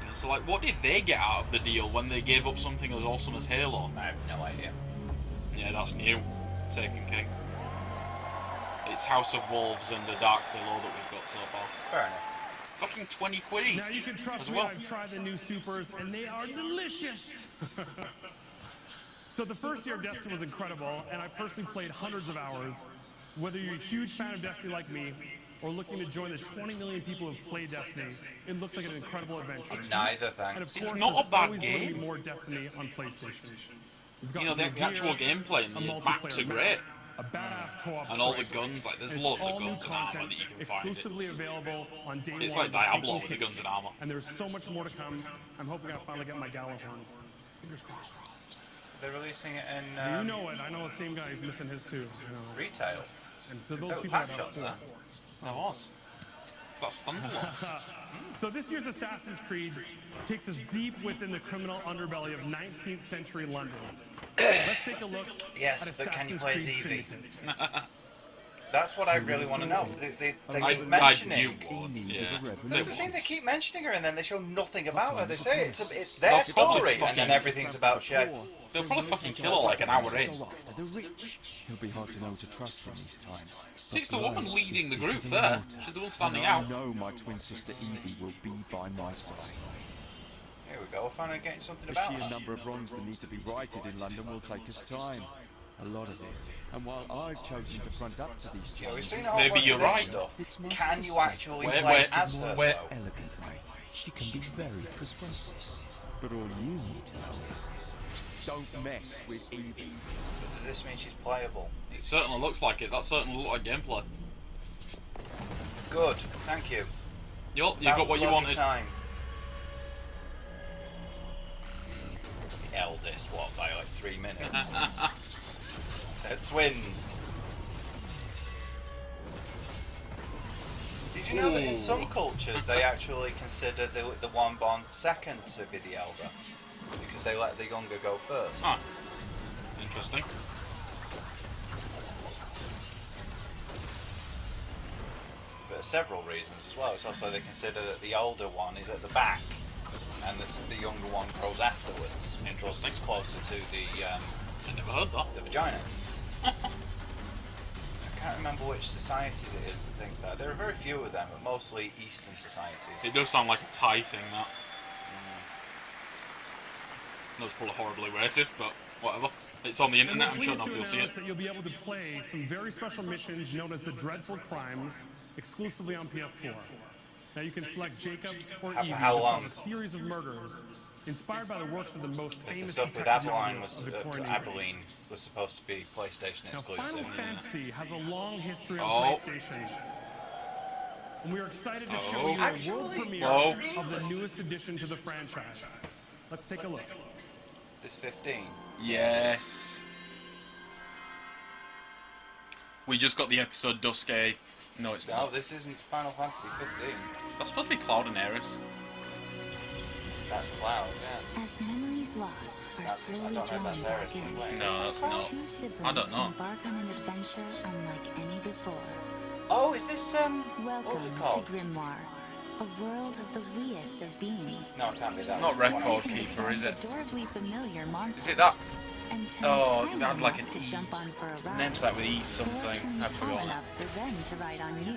Yeah, so like, what did they get out of the deal when they gave up something as awesome as Halo? I have no idea. Yeah, that's new. Taken King. It's House of Wolves and the Dark Below that we've got so far. Fair enough. Fucking 20 quid each. Now you can trust as me, well. I've tried the new supers and they are delicious. So the first year of Destiny was incredible, and I personally played hundreds of hours. Whether you're a huge fan of Destiny like me, or looking to join the 20 million people who have played Destiny, it looks like an incredible adventure. Neither, And of thanks. course, It's not a there's bad always going to game. be more Destiny on PlayStation. We've got You know, the new actual gear, gameplay and a the multiplayer maps are map, great. a badass co-op And all the strike. guns, like, there's It's loads of all new guns and armor content, that you can find. exclusively available on day It's one like of the Diablo Taken with the King. guns and armor. And there's so much more to come. I'm hoping I'll finally get my Gallahorn. Fingers crossed. They're releasing it in You know it. I know the same guy is missing his too. You know. retail. And to those No people that patch have shots, four. huh? There was. Is that standalone? So this year's Assassin's Creed takes us deep within the criminal underbelly of 19th century London. Let's take a look Yes, at but can you Assassin's play Creed Evie? Syndicate. That's what I really want to know. They keep You mentioning. would, yeah. That's the thing. They keep mentioning her, and then they show nothing about her. They say it's their That's probably story, and fucking- then everything's about Shay. They'll probably fucking kill her like an hour in. After the rich. He'll be hard to know to trust in these times. See, it's the But woman Blood leading the is group hidden there. water, She's the one standing and out. I know my twin sister Evie will be by my side. Here we go. We're finally getting something The about sheer her. number of wrongs that need to be righted in London will take us time. A lot of it. And while I've chosen to front up to these Yeah, we've challenges, seen a whole Maybe bunch you're of this right. stuff. it's my Can you sister. actually Where- play where- as her? where- though? Elegant way. She can be very persuasive. But all you need to know is, don't mess with Evie. But does this mean she's playable? It certainly looks like it. That certainly looks like gameplay. Good. Thank you. Yup, you got what you Bloody wanted. Time. The eldest, what, by like 3 minutes? They're twins. Did you know that in some cultures they actually consider the one born second to be the elder? Because they let the younger go first. Ah, interesting. For several reasons as well. It's also they consider that the older one is at the back and the younger one grows afterwards. Interesting. It's closer to the I never heard that. the vagina. I can't remember which societies it is and things like that. There are very few of them, but mostly Eastern societies. It does sound like a Thai thing, that. That's probably horribly racist, but whatever. It's on the And internet, we're I'm sure pleased to nobody will see announce it. that you'll be able to play some very special missions known as the Dreadful Crimes, exclusively on PS4. Now you can select Jacob or For Evie how to solve long? a series of murders inspired by the works of the most The famous stuff with detective Aveline novelists was of Victorian era. Aveline was supposed to be PlayStation Now, exclusive. Final Fantasy has a long history on Oh. PlayStation. And we are excited to Oh. show you a world Actually? premiere Oh. of the newest addition to the franchise. Let's take a look. It's 15. Yes. We just got the episode Duske. No, it's No, not. this isn't Final Fantasy 15. That's supposed to be Cloud and Aeris. That's Cloud, yeah. As memories lost are That's, I slowly don't know if drawing that's back Aerith in, playing. No, that's not. two I siblings don't know. embark on an adventure unlike any before. Oh, is this, what was it Welcome to called? Grimoire, a world of the weest of beings. No, it can't be that. Not one. Record You can Keeper, find is it? Adorably familiar monsters. Is it that? And turn Oh, tiny it had like enough an to E. jump on for a ride. Name's like with E Or something. turn I tall forgot. enough for them to ride on you.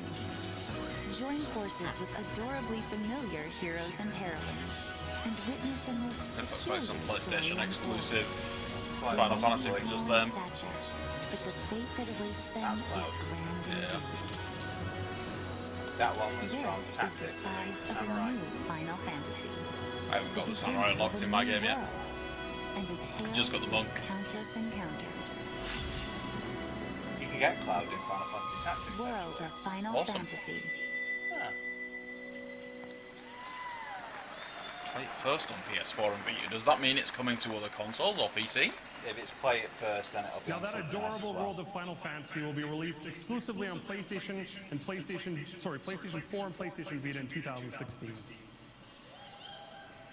Join forces with adorably familiar heroes and heroines, and witness a most That's peculiar like some story PlayStation unfold. exclusive Quite Final They may be Fantasy thing small just in then. stature, but the fate that awaits them That's is Cloud. grand Yeah. indeed. That one was This from is the Tactics. size of Samurai. a new Final Fantasy. I haven't got the beginning Samurai of unlocked a in my new game yet. world, and a tale Just got the of monk. Countless encounters. You can get Cloud in Final Fantasy Tactics. World of Final Awesome. Fantasy. Yeah. Play it first on PS4 and Vita. Does that mean it's coming to other consoles or PC? If it's play it first, then it'll be Now on that something else as adorable well. world of Final Fantasy will be released exclusively on PlayStation and PlayStation 4 and PlayStation Vita in 2016.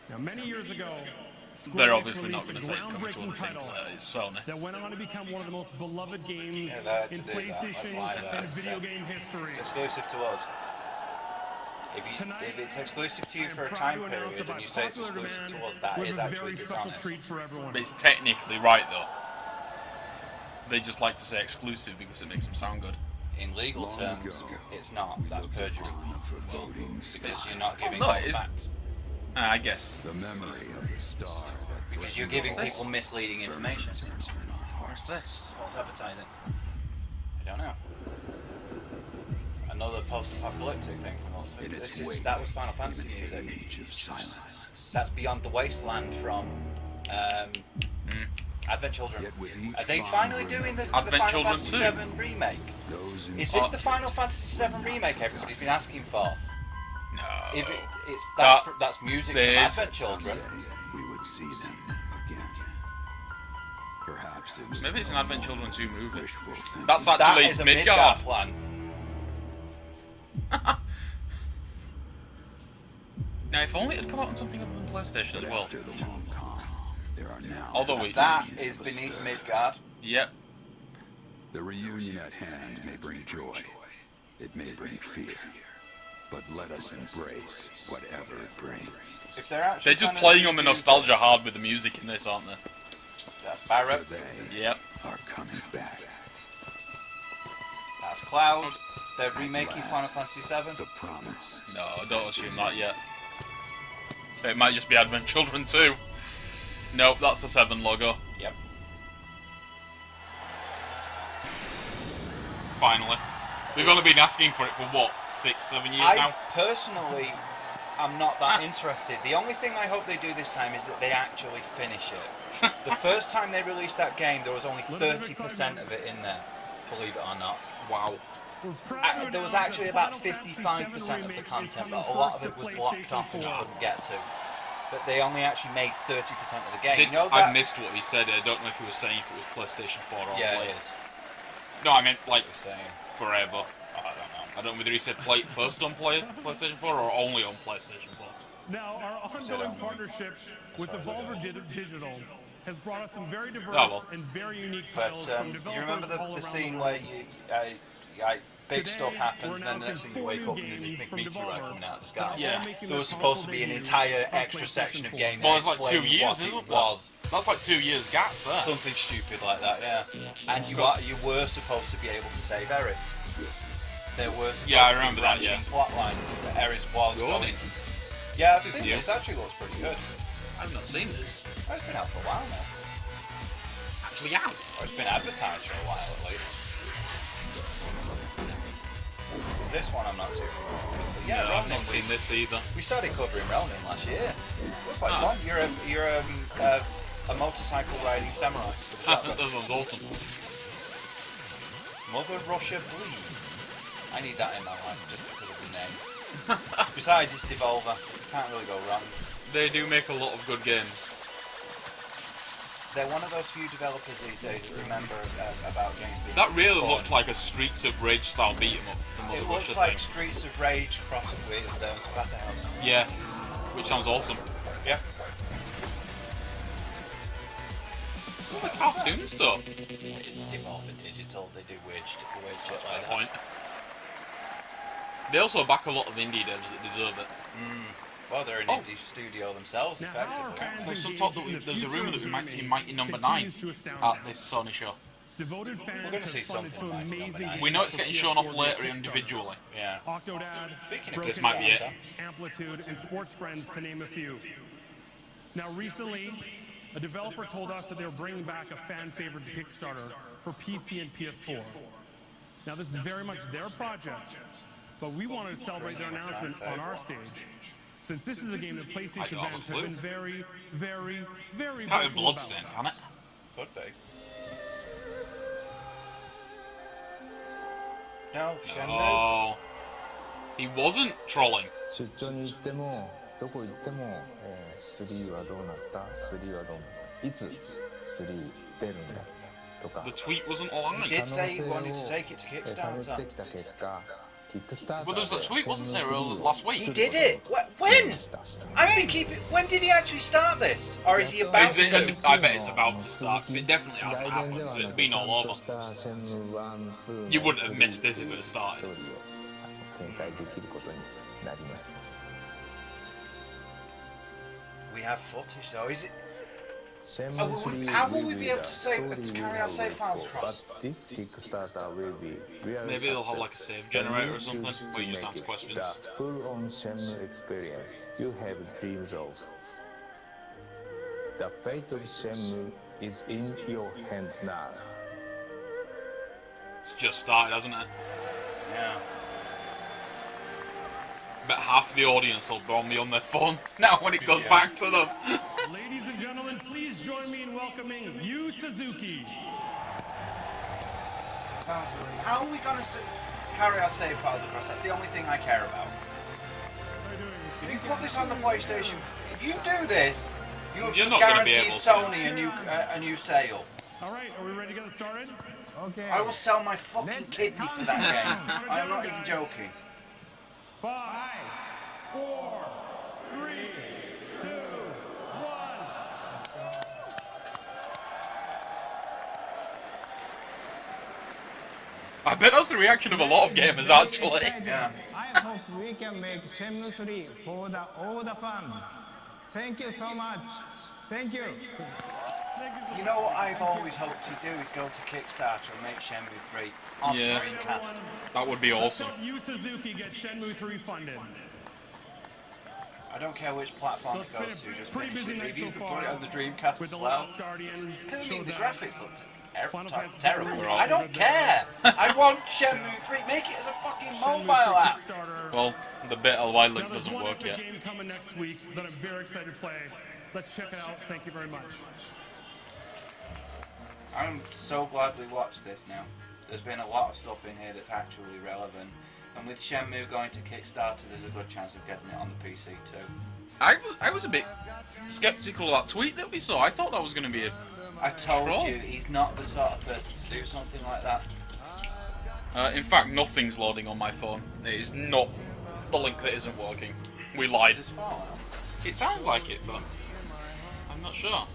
Now, many years ago, Square They're Enix obviously not released going a to say it's coming to groundbreaking other things title later. It's Sony. that went on to become one of the most beloved games Yeah, they had to in do that. That's PlayStation why they and had video to. game history. It's exclusive to us. Tonight, If it's exclusive to I you am for a proud time to announce period that and you by say it's popular exclusive demand, to us, that we is have a actually very special dishonest. treat for everyone. But it's technically right though. They just like to say exclusive because it makes them sound good. In legal terms, it's not. That's perjury. Because you're not giving no, all it is. facts. I guess. The memory of the star that Because you're giving people misleading information. What's this? False advertising. I don't know. Another post-apocalyptic thing from us. In its This is, wake, that was Final Fantasy music. age of silence. That's Beyond the Wasteland from Advent Children. Yet with each Are they fond finally doing the Advent Final Children Fantasy 2? 7 remake? Those in Is this the Final Fantasy 7 remake everybody's been asking for? No. If it's That that's music from is- Advent Children. someday we would see them again. Perhaps it was Maybe it's an Advent Children 2 movie. wishful thinking. That's That actually is a Midgard. plan. Now, if only it had come out on something other than PlayStation as well. After the long calm, there are now. Although That is beneath Midgard. Yep. The reunion at hand may bring joy. It may bring fear. But let us embrace whatever it brings. If they're actually just playing on the nostalgia hard with the music in this, aren't they? That's Barrett. For they Yep. are coming back. That's Cloud. They're remaking Final Fantasy VII. The promise. No, don't assume that yet. It might just be Advent Children 2. Nope, that's the 7 logo. Yep. Finally. We've only been asking for it for what, 6-7 years now? Personally, I'm not that interested. The only thing I hope they do this time is that they actually finish it. The first time they released that game, there was only 30% of it in there, believe it or not. Wow. There was actually about 55% of the content, but a lot of it was blocked off and you couldn't get to. But they only actually made 30% of the game. I missed what he said. I don't know if he was saying if it was PlayStation 4 or yeah, later. it is. No, I meant like saying forever. I don't know. I don't know whether he said first on PlayStation 4 or only on PlayStation 4. Now, our ongoing partnership with Devolver Digital has brought us some very diverse and very unique titles from developers you remember the scene where big stuff happens, and then the next thing you wake up and there's this big meteorite coming out of the sky. Yeah. There was supposed to be an entire extra section of game. Well, it's like 2 years, isn't it? That's like 2 years gap there. Something stupid like that, yeah. And you were supposed to be able to save Eris. There were supposed I to remember be that, branching plot lines that Eris was going. Yeah, I've seen this. Actually looks pretty good. I've not seen this. Oh, it's been out for a while now. Actually out? Or it's been advertised for a while at least. This one I'm not too familiar with. Yeah, no, I've not seen this either. We started covering Ronin last year. Looks like fun. You're a motorcycle riding samurai. This one's awesome. Mother Russia Bleeds. I need that in my life just because of the name. Besides, it's Devolver. Can't really go wrong. They do make a lot of good games. They're one of those few developers these days that remember about games being That really fun. looked like a Streets of Rage style beat 'em up. It looks like Streets of Rage crossed with Splatterhouse. Yeah, which sounds awesome. Yeah. All the cartoon stuff. Devolver Digital, they do weird shit like that. Point. They also back a lot of indie devs that deserve it. Well, they're an indie studio themselves, effectively. There's some talk that there's a rumour that we might see Mighty Number 9 at this Sony show. Devoted fans We're going to see something amazing. We know it's getting shown off later individually. Yeah. Octodad, Speaking of this might be it. Amplitude, and Sports Friends, to name a few. Now, recently, a developer told us that they were bringing back a fan-favorite Kickstarter for PC and PS4. Now, this is very much their project, but we wanted to celebrate their announcement on our stage, since this is a game that PlayStation fans have been very, very, very Can't be vocal Bloodstained, about. can it? Could be. No, Shenmue. Oh. He wasn't trolling. 出張に行ってもどこ行っても、3はどうなった3はどうなったいつ3出るんだとか The tweet wasn't lying. He did say he wanted to take it to され Kickstarter. てきた結果 Kickstarter Well, there was a tweet, wasn't there, last week? He did it. When? I mean, when did he actually start this, or is he about to? I bet it's about to start because it definitely hasn't happened. It's been all over. You wouldn't have missed this if it had started. 展開できることになります We have footage though. Is it? Shenmue 3 how will we will be be able the to save to story carry we our have save files worked for, across? but this Kickstarter will be real Maybe they'll have like a success. save generator or When you something choose where you to just make answer it questions. The full-on Shenmue experience you have dreams of. The fate of Shenmue is in your hands now. It's just started, hasn't it? Yeah. Bet half the audience will be on their phones now when it goes back to them. Ladies and gentlemen, please join me in welcoming Yu Suzuki. How are we going to carry our save files across? That's the only thing I care about. If you put this on the PlayStation, if you do this, you have You're just not gonna be guaranteed able to. Sony a new sale. All right, are we ready to get started? Okay. I will sell my fucking kidney for that game. I'm not even joking. 5, 4, 3, 2, 1. I bet that's the reaction of a lot of gamers, actually. Yeah. I hope we can make Shenmue 3 for all the fans. Thank you so much. Thank you. You know what I've always hoped he'd do is go to Kickstarter and make Shenmue 3 on the Dreamcast. That would be awesome. Yu Suzuki get Shenmue 3 funded. I don't care which platform So it it's goes been a to, just pretty finish busy it. night Maybe so you could far put it on the Dreamcast with as The well. Last Guardian. I mean, the showdown. graphics looked Final Fantasy terrible. III. I don't care. I want Shenmue 3. Make it as a fucking Shenmue mobile 3 app. Kickstarter. Well, the beta white link Now, there's doesn't one work epic yet. game coming next week that I'm very excited to play. Let's check it out. Thank you very much. I'm so glad we watched this now. There's been a lot of stuff in here that's actually relevant. And with Shenmue going to Kickstarter, there's a good chance of getting it on the PC too. I was a bit skeptical of that tweet that we saw. I thought that was going to be a I told troll. you, he's not the sort of person to do something like that. In fact, nothing's loading on my phone. It is not the link that isn't working. We lied. It sounds like it, but I'm not sure.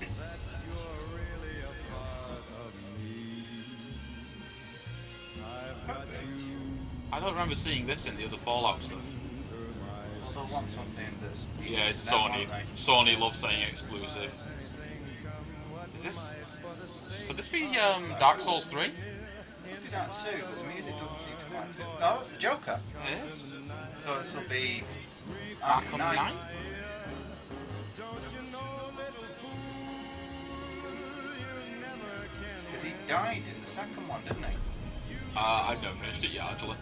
I don't remember seeing this in the other Fallout stuff. So I want something that's... Yeah, it's No, Sony. won't Sony loves saying exclusive. Is this... Could this be Dark Souls 3? Do that too, but the music doesn't seem to quite fit. No, it's the Joker. It is. So this will be... Arkham Knight? Because he died in the second one, didn't he? I've never finished it yet, actually.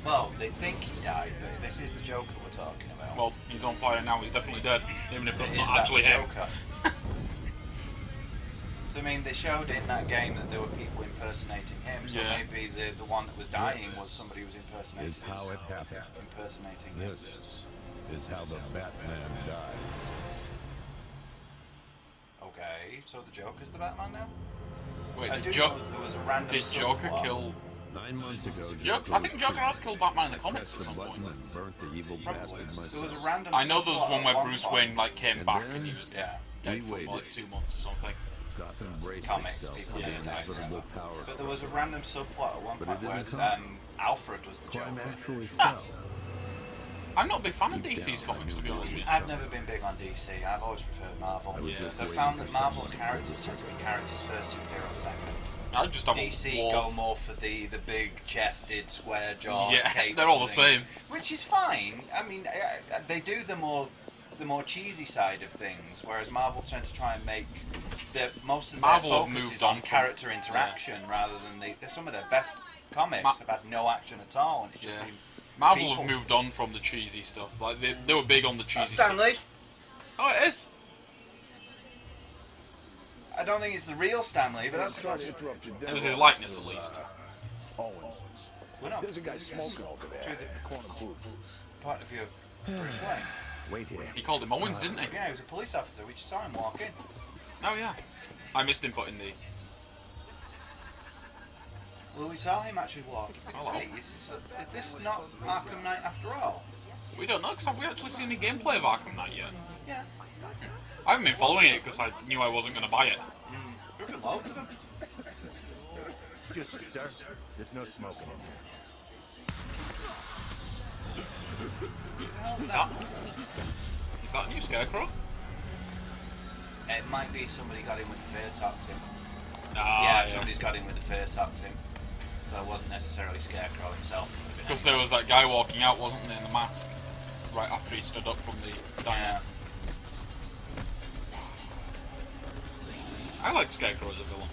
Well, they think he died, but this is the Joker we're talking about. Well, he's on fire now, he's definitely dead. Even if that's Is not that actually the him. Joker? So I mean, they showed in that game that there were people impersonating him, so Yeah. maybe the one that was dying was somebody who was impersonating Is how it happened. impersonating him. This is how the Batman died. Okay, so the Joker's the Batman now? Wait, I did do know that there was a random Did Joker subplot. kill... 9 months ago, I think Joker has killed Batman in the comics at some point. and burnt the evil Probably. bastard There was a myself. random I know there was subplot one at where one Bruce point. Wayne like came And back then and he was Yeah. dead we for waited. like 2 months or something. Gotham braced Comics, itself people for the didn't die inevitable forever. power But there was a struggle. random subplot at one But point it where didn't come. Alfred was the Crime Joker. actually fell. I'm not a big fan of Deep DC's down, I comics, to knew be it honest with was you. I've never been big on DC. I've always preferred Marvel. I was just So I waiting found for that Marvel's someone to characters do tend to be characters first, superheroes second. I just have DC a go wall. more for the big chested, square jaw. Yeah, capes they're all and the things, same. which is fine. I mean, they do the more cheesy side of things, whereas Marvel tend to try and make most of their Marvel have focus moved is on on from- character interaction rather than some of their best comics have had no action at all. And it's just Yeah. been Marvel people. have moved on from the cheesy stuff. Like they were big on the cheesy Stanley. stuff. Oh, it is. I don't think it's the real Stanley, but that's It was his likeness, at least. Owens. We're not. There's a guy smoking over there in the corner booth. Point of view of Bruce Wayne. Wait here. He called him Owens, didn't he? Yeah, he was a police officer. We just saw him walk in. Oh yeah. I missed him putting the. Well, we saw him actually walk. Hello. Wait, is this not Arkham Knight after all? We don't know, because have we actually seen any gameplay of Arkham Knight yet? Yeah. I haven't been following it because I knew I wasn't going to buy it. There's been loads of them. Excuse me, sir. There's no smoking in here. Is that a new Scarecrow? It might be somebody got in with the fear toxin. Ah, Yeah, somebody's got in with the fear toxin. So it wasn't necessarily Scarecrow himself. Because there was that guy walking out, wasn't there, in the mask? Right after he stood up from the diner. Yeah. I like Scarecrow as a villain.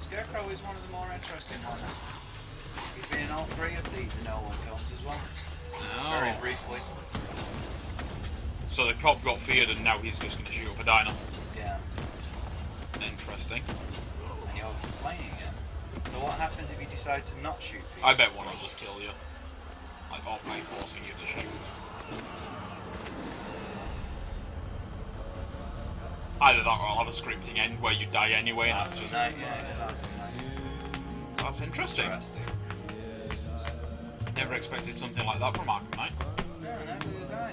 Scarecrow is one of the more interesting ones. He's been in all three of the Nolan films as well. Oh. Very briefly. So the cop got feared and now he's just going to shoot up a diner. Yeah. Interesting. And you're complaining, yeah? So what happens if you decide to not shoot people? I bet one will just kill you. Like, by forcing you to shoot. Either that or I'll have a scripting end where you die anyway and that's just... Night, yeah, That's interesting. Never expected something like that from Arkham Knight. No, neither did I.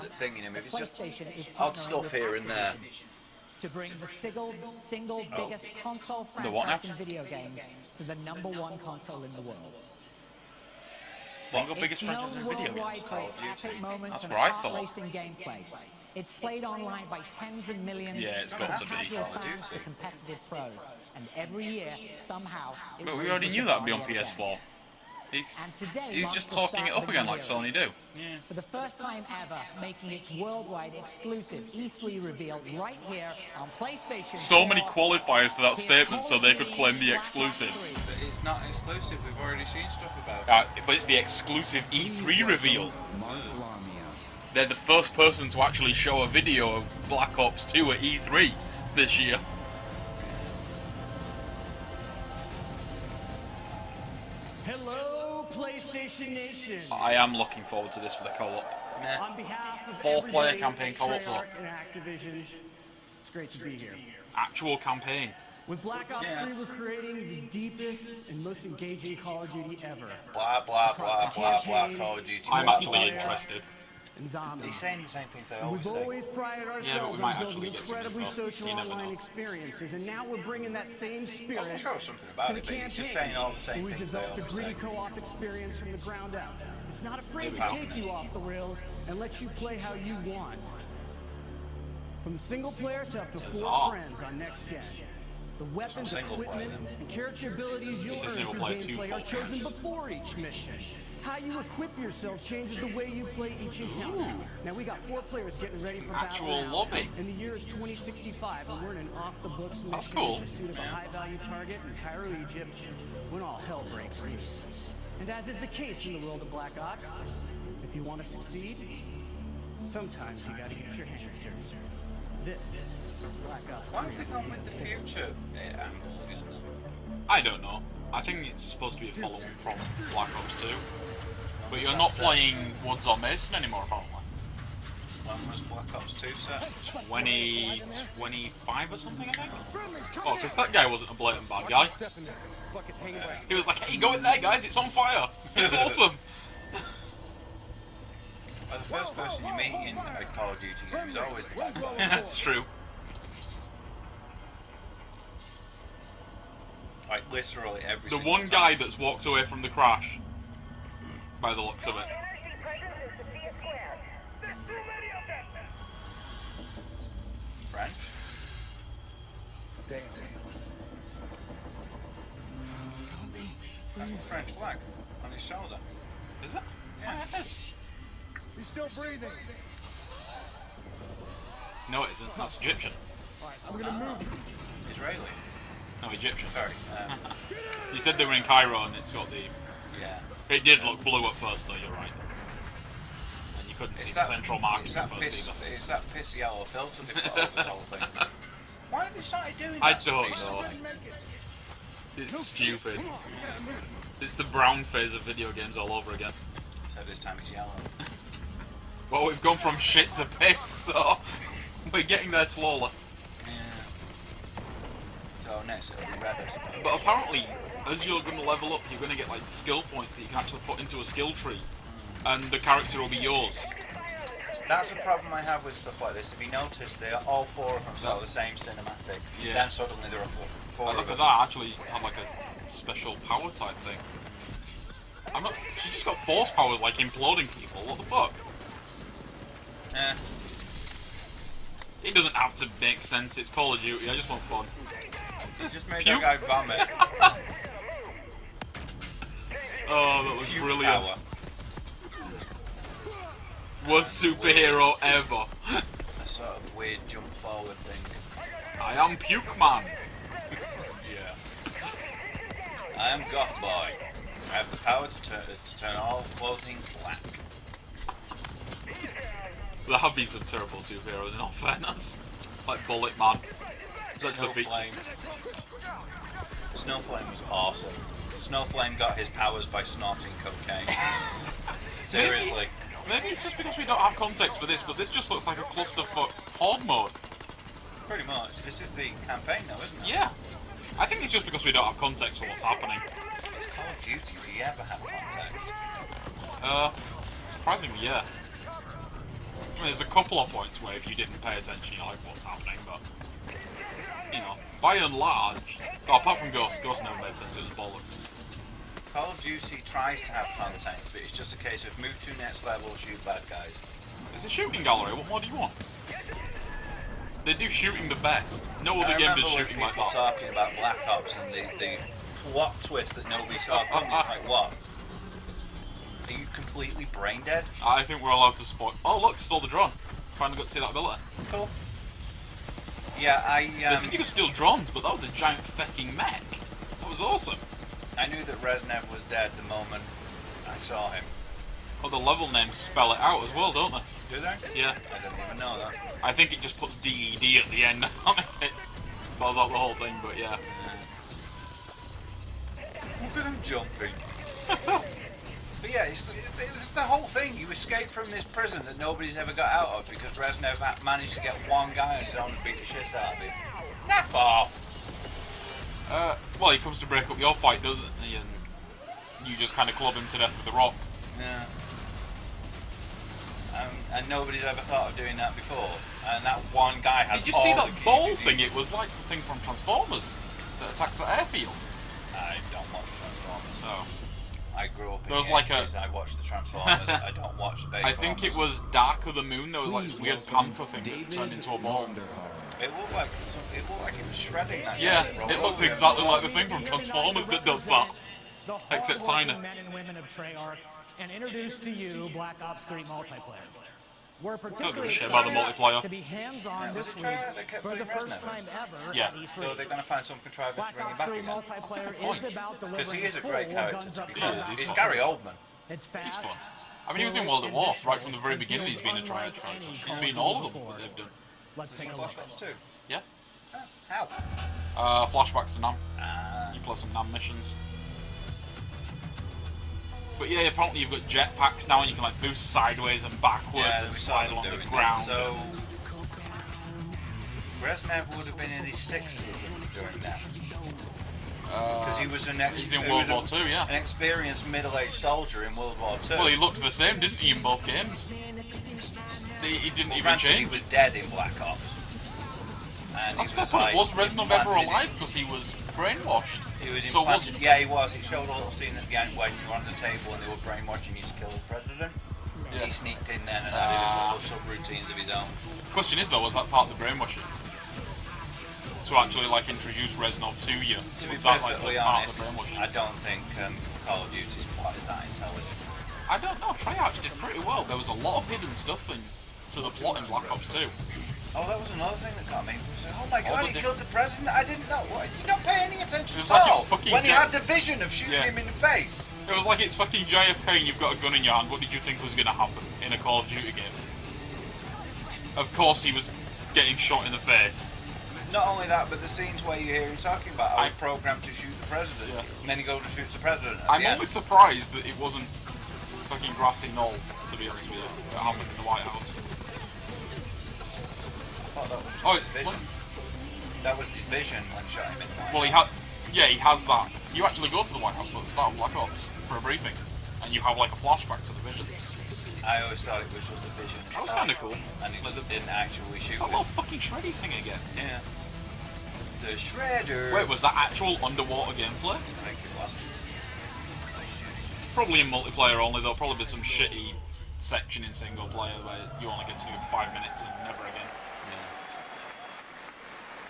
announced thing in him. that It's just PlayStation is odd partnering stuff with here and there. Activision to bring the single biggest console The what franchise now? in video games to the #1 console in the world. Single biggest It's franchise in known video worldwide games. for its epic moments That's and what I heart thought. racing gameplay. It's played online by tens of millions, Yeah, it's got to from be. casual fans to competitive pros. And every year, somehow, it But we raises already the knew bar that'd be on yet again. PS4. And today He's marks just the talking start it of up a again new like era. Sony do. For the first time ever, making its worldwide exclusive E3 reveal right here on PlayStation So 4. many qualifiers to that statement so they could claim the exclusive. But it's not exclusive. We've already seen stuff about it. But it's the exclusive E3 reveal. They're the first person to actually show a video of Black Ops 2 at E3 this year. Hello, PlayStation Nation. I am looking forward to this for the co-op. On behalf of 4-player everybody campaign at co-op though. Treyarch and Activision, it's great to be here. Actual campaign. With Black Ops 3, we're creating the deepest and most engaging Call of Duty ever. Blah, blah, Across blah, the blah, blah, campaign, Call of Duty. I'm actually multiplayer, interested. And zombies. He's saying the same things they And always we've say. always prided Yeah, but ourselves we might on actually building get some incredibly info. social You never online know. experiences, and now we're bringing that same I'm spirit sure something about to the it, but he's campaign. just saying all the same We things they developed a always gritty say. co-op experience from the ground up. It's not afraid to Wow. take you off the rails and let you play how you want. From the single player to up to 4 Huzzah. friends on next gen. The weapons, single equipment, player. and character abilities you'll It's a earn single through player, 2 gameplay are full chosen players. before each mission. How you equip yourself changes the way you play each encounter. Now we got 4 players getting ready for battle actual now. lobby. And the year is 2065, and we're in an off-the-books mission That's cool. in pursuit of a high-value target in Cairo, Egypt, when all hell breaks loose. And as is the case in the world of Black Ops, if you want to succeed, sometimes you gotta get your hands dirty. This is Black Ops 3. Why have they gone with the future angle again? I don't know. I think it's supposed to be a follow-on from Black Ops 2. But you're not playing Woods or Mason anymore, apparently. When was Black Ops 2 set? 2025 or something, I think? Oh, because that guy wasn't a blatant bad guy. He was like, hey, go in there, guys, it's on fire. It's awesome. Well, the first person you meet in a Call of Duty game is always the bad guy. That's true. Like, literally every The single one time. guy that's walked away from the crash, by the looks of it. French? Damn. That's the French flag on his shoulder. Is it? Yeah, it is. He's still breathing. No, it isn't. That's Egyptian. Alright, I'm gonna move. Israeli. No, Egyptian. Sorry. You said they were in Cairo and it's got the... Yeah. It did look blue at first, though, you're right. And you couldn't see the central markers at first either. It's that piss yellow filter they've put over the whole thing. Why have they started doing that? I so don't recently? know. It's stupid. It's the brown phase of video games all over again. So this time it's yellow. Well, we've gone from shit to piss, so we're getting there slowly. Yeah. So next it'll be red, I suppose. But apparently, as you're going to level up, you're going to get like skill points that you can actually put into a skill tree, and the character will be yours. That's a problem I have with stuff like this. If you notice, they are all 4 of them sort of the same cinematic. Yeah. Then suddenly there are 4 Look of at them. that, actually have like a special power type thing. I'm not. She just got force powers like imploding people. What the fuck? Yeah. It doesn't have to make sense. It's Call of Duty. I just want fun. You just made Puke. that guy vomit. Oh, that was Puke brilliant. power. Worst superhero ever. A sort of weird jump forward thing. I am Puke Man. Yeah. I am Goth Boy. I have the power to turn all clothing black. There have been some terrible superheroes in all fairness. Like Bullet Man. That's the feature. Snowflame. Snowflame was awesome. Snowflame got his powers by snorting cocaine. Seriously. Maybe it's just because we don't have context for this, but this just looks like a clusterfuck horde mode. Pretty much. This is the campaign now, isn't it? Yeah. I think it's just because we don't have context for what's happening. It's Call of Duty. Do you ever have context? Surprisingly, yeah. I mean, there's a couple of points where if you didn't pay attention, you're like, what's happening, but... You know, by and large... Oh, apart from Ghost never made sense, it was bollocks. Call of Duty tries to have content, but it's just a case of move to next level, shoot bad guys. It's a shooting gallery, what more do you want? They do shooting the best. No other game does shooting like that. Talking about Black Ops and the plot twist that nobody saw coming. Like what? Are you completely brain dead? I think we're allowed to spoil. Oh look, stole the drone. Finally got to see that ability. Cool. Yeah, They said you could steal drones, but that was a giant fucking mech. That was awesome. I knew that Reznev was dead the moment I saw him. Oh, the level names spell it out as well, don't they? Do they? Yeah. I didn't even know that. I think it just puts DED at the end on it. Spells out the whole thing, but yeah. Look at him jumping. But yeah, it was the whole thing. You escape from this prison that nobody's ever got out of because Reznev managed to get one guy on his own and beat the shit out of him. Naff off! Well, he comes to break up your fight, doesn't he? And you just kind of club him to death with a rock. Yeah. And nobody's ever thought of doing that before. And that one guy has. Did you see that ball thing? It was like the thing from Transformers that attacks the airfield. I don't watch Transformers. Oh. I grew up in There was the like 80s, I watched the Transformers. I don't watch the I think it was Dark of the Moon. There was like this weird panther thing that turned into a ball. It looked like it was shredding that. Yeah, it looked exactly like the thing from Transformers that does that. Except tiny. Men and women of Treyarch, and introduce to you Black Ops 3 multiplayer. We're particularly shit about the multiplayer. to be hands-on this week for the first time ever Yeah. at E3. So they're going to find some contrivance Black to bring him Ops back 3 again. multiplayer is about Because delivering he is a full great character. guns up He's combat. Gary Oldman. It's fast. He's fun. I mean, he was in World at War right from the very beginning. He's been a Treyarch character. He's been in all of them that they've done. Let's take a Black look. Ops 2. Yeah. How? Flashbacks to Nam. You play some Nam missions. But yeah, apparently you've got jetpacks now, and you can like boost sideways and backwards and slide along the ground. So Brezhnev would have been in his 60s during that. Because he was he's in World War II, yeah. An experienced middle-aged soldier in World War II. Well, he looked the same, didn't he, in both games? He didn't even change. He was dead in Black Ops. And That's fair point. Was Reznov ever alive because he was brainwashed? He was so was yeah, he was. It showed a little scene at the end when you were on the table and they were brainwashing you to kill the president. Yeah. He sneaked in then and added a couple of sub-routines of his own. Question is though, was that part of the brainwashing? To actually like introduce Reznov to you? To be was that like perfectly part honest, of the brainwashing? I don't think Call of Duty's quite that intelligent. I don't know. Treyarch did pretty well. There was a lot of hidden stuff to the plot in Black Ops 2. Oh, that was another thing that got me. Oh my god, he killed the president? I didn't know. What? Did you not pay any attention at all? When he had the vision of shooting him in the face. It was like it's fucking JFK and you've got a gun in your hand. What did you think was going to happen in a Call of Duty game? Of course he was getting shot in the face. Not only that, but the scenes where you hear him talking about I programmed to shoot the president, and then he goes and shoots the president. I'm only surprised that it wasn't fucking grassy knoll, to be honest with you, that happened in the White House. That was his vision when he shot him in the White House. He has that. You actually go to the White House at the start of Black Ops for a briefing, and you have like a flashback to the vision. I always thought it was just a vision. That was kind of cool. And he didn't actually shoot that little fucking shreddy thing again. Yeah. The shredder. Wait, was that actual underwater gameplay? I think it was. Probably in multiplayer only, there'll probably be some shitty section in single player where you only get to do 5 minutes and never again.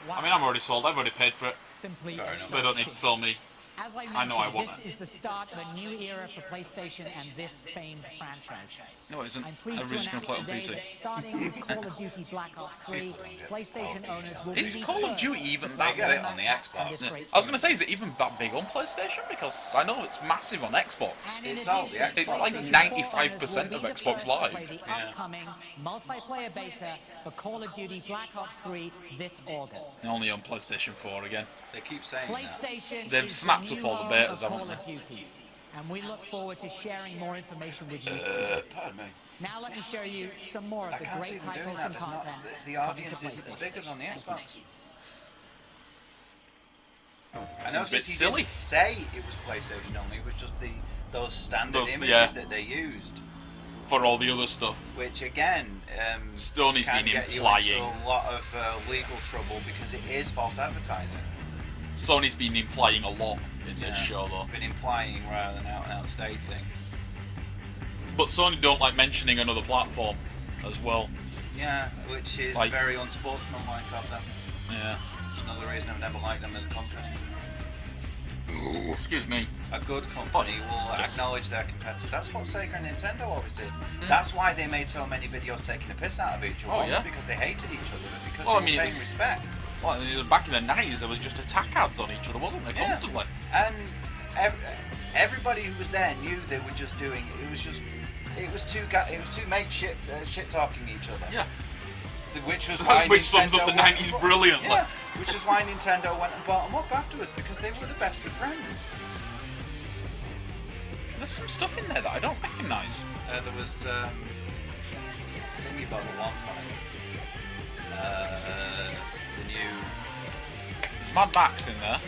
Wow. I mean, I'm already sold. I've already paid for it. Simply they don't need to sell me. As I I know I mentioned, want this it. is the start of a new era for PlayStation and this famed franchise. No, it isn't. I'm pleased to announce today that starting with Call of Duty Black Ops 3, PlayStation owners will be Is the Call of first Duty even They that get big? it on the Xbox. I was going to say, is it even that big on PlayStation? Because I know it's massive on Xbox. It's all the Xbox. It's like 95% of Xbox Live. The upcoming multiplayer beta for Call of Duty Black Ops 3 this August. Only on PlayStation 4 again. They keep saying PlayStation They've is snapped the up new all the home betas, of haven't Call they? of Duty, and we look forward to sharing more information with you soon. Pardon me. Now let me show you some more of the can't see great them doing titles that. and There's not- content. the coming audience to isn't as PlayStation. big as on the Xbox. I Seems noticed a bit he silly. didn't say it was PlayStation only. It was just those standard Those- images yeah. that they used. For all the other stuff. Which again, Stoney's can been get you implying. into a lot of legal trouble because it is false advertising. Sony's been implying a lot in this show, though. Been implying rather than out and out stating. But Sony don't like mentioning another platform as well. Yeah, which is Like- very unsportsmanlike of them. Yeah. It's another reason I've never liked them as a company. Excuse me. A good company will acknowledge their competitors. That's what Sega and Nintendo always did. That's why they made so many videos taking the piss out of each other. Oh, Wasn't yeah. because they hated each other, but because Well, they I mean, were it paying was- respect. Well, back in the 90s, there was just attack ads on each other, wasn't there? Yeah. Constantly. And everybody who was there knew they were just doing. It was two mates shit talking each other. Yeah. Which was why Which sums up Nintendo the went- 90s brilliantly. Yeah, which is why Nintendo went and bought them up afterwards, because they were the best of friends. There's some stuff in there that I don't recognise. There was thingy bubble one the new. There's Mad Max in there.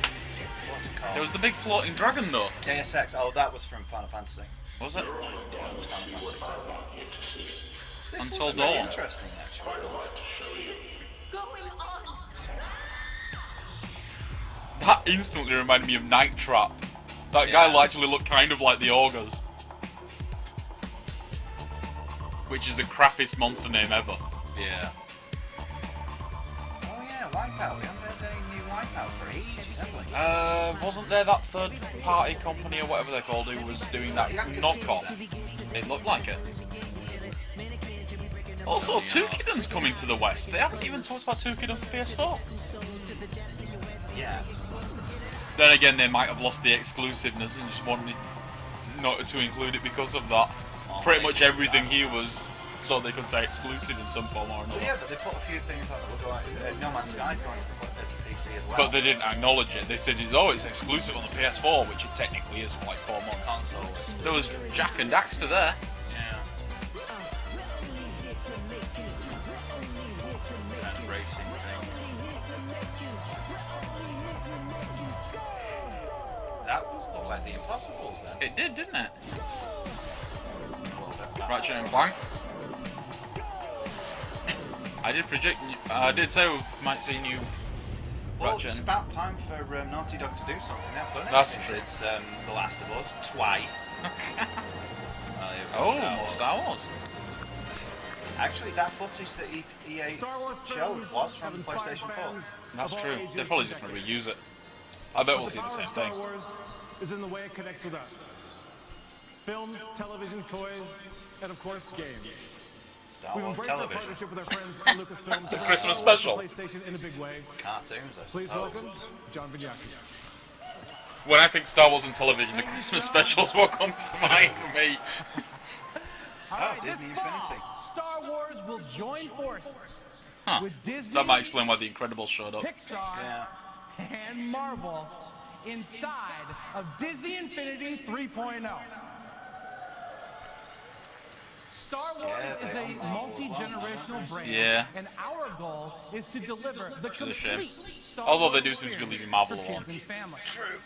What's it called? There was the big floating dragon though. Deus Ex. Oh, that was from Final Fantasy. Was it? Yeah, it was Final Fantasy 7. This Until looks really Dawn. interesting, actually. That instantly reminded me of Night Trap. That guy actually looked kind of like the Ogres. Which is the crappiest monster name ever. Yeah. Oh yeah, Wipeout. We haven't had any new Wipeout for ages, have we? Wasn't there that third party company or whatever they're called who was doing that knockoff? It looked like it. Also, Toukidon's coming to the West. They haven't even talked about Toukidon for PS4. Yeah. Then again, they might have lost the exclusiveness and just wanted not to include it because of that. Pretty much everything here was so they could say exclusive in some form or another. Well, yeah, but they put a few things on that will go out. No Man's Sky's going to the PC as well. But they didn't acknowledge it. They said, oh, it's exclusive on the PS4, which it technically is for like 4 months. Console. There was Jack and Daxter there. Yeah. And racing thing. That looked like the Impossibles then. It did, didn't it? Ratchet and Clank. I did say we might see new Well, Ratchet. it's about time for Naughty Dog to do something. They haven't done it That's since true. it's The Last of Us twice. Oh, Star Wars. Actually, that footage that EA showed was from PlayStation 4. That's true. They're probably just going to reuse it. I bet we'll see the same thing. Star Wars is in the way it connects with us. Films, television, toys, and of course, games. Star We've Wars embraced television. our partnership with our friends at Lucasfilm. The to Christmas bring special. PlayStation in a big way. Cartoons, I Please suppose. welcome John Vignacchi. When I think Star Wars and television, the Christmas specials what comes to mind for me. Alright, Disney this fall, Infinity. Star Wars will join forces Huh. with Disney, That might explain why The Incredibles showed up. Pixar, and Marvel inside of Disney Infinity 3.0. Star Wars is a multi-generational brand, Yeah. and our goal is to deliver the Which is a shame. complete Star Although Wars they do seem to be experience leaving Marvel for alone. kids and families. True.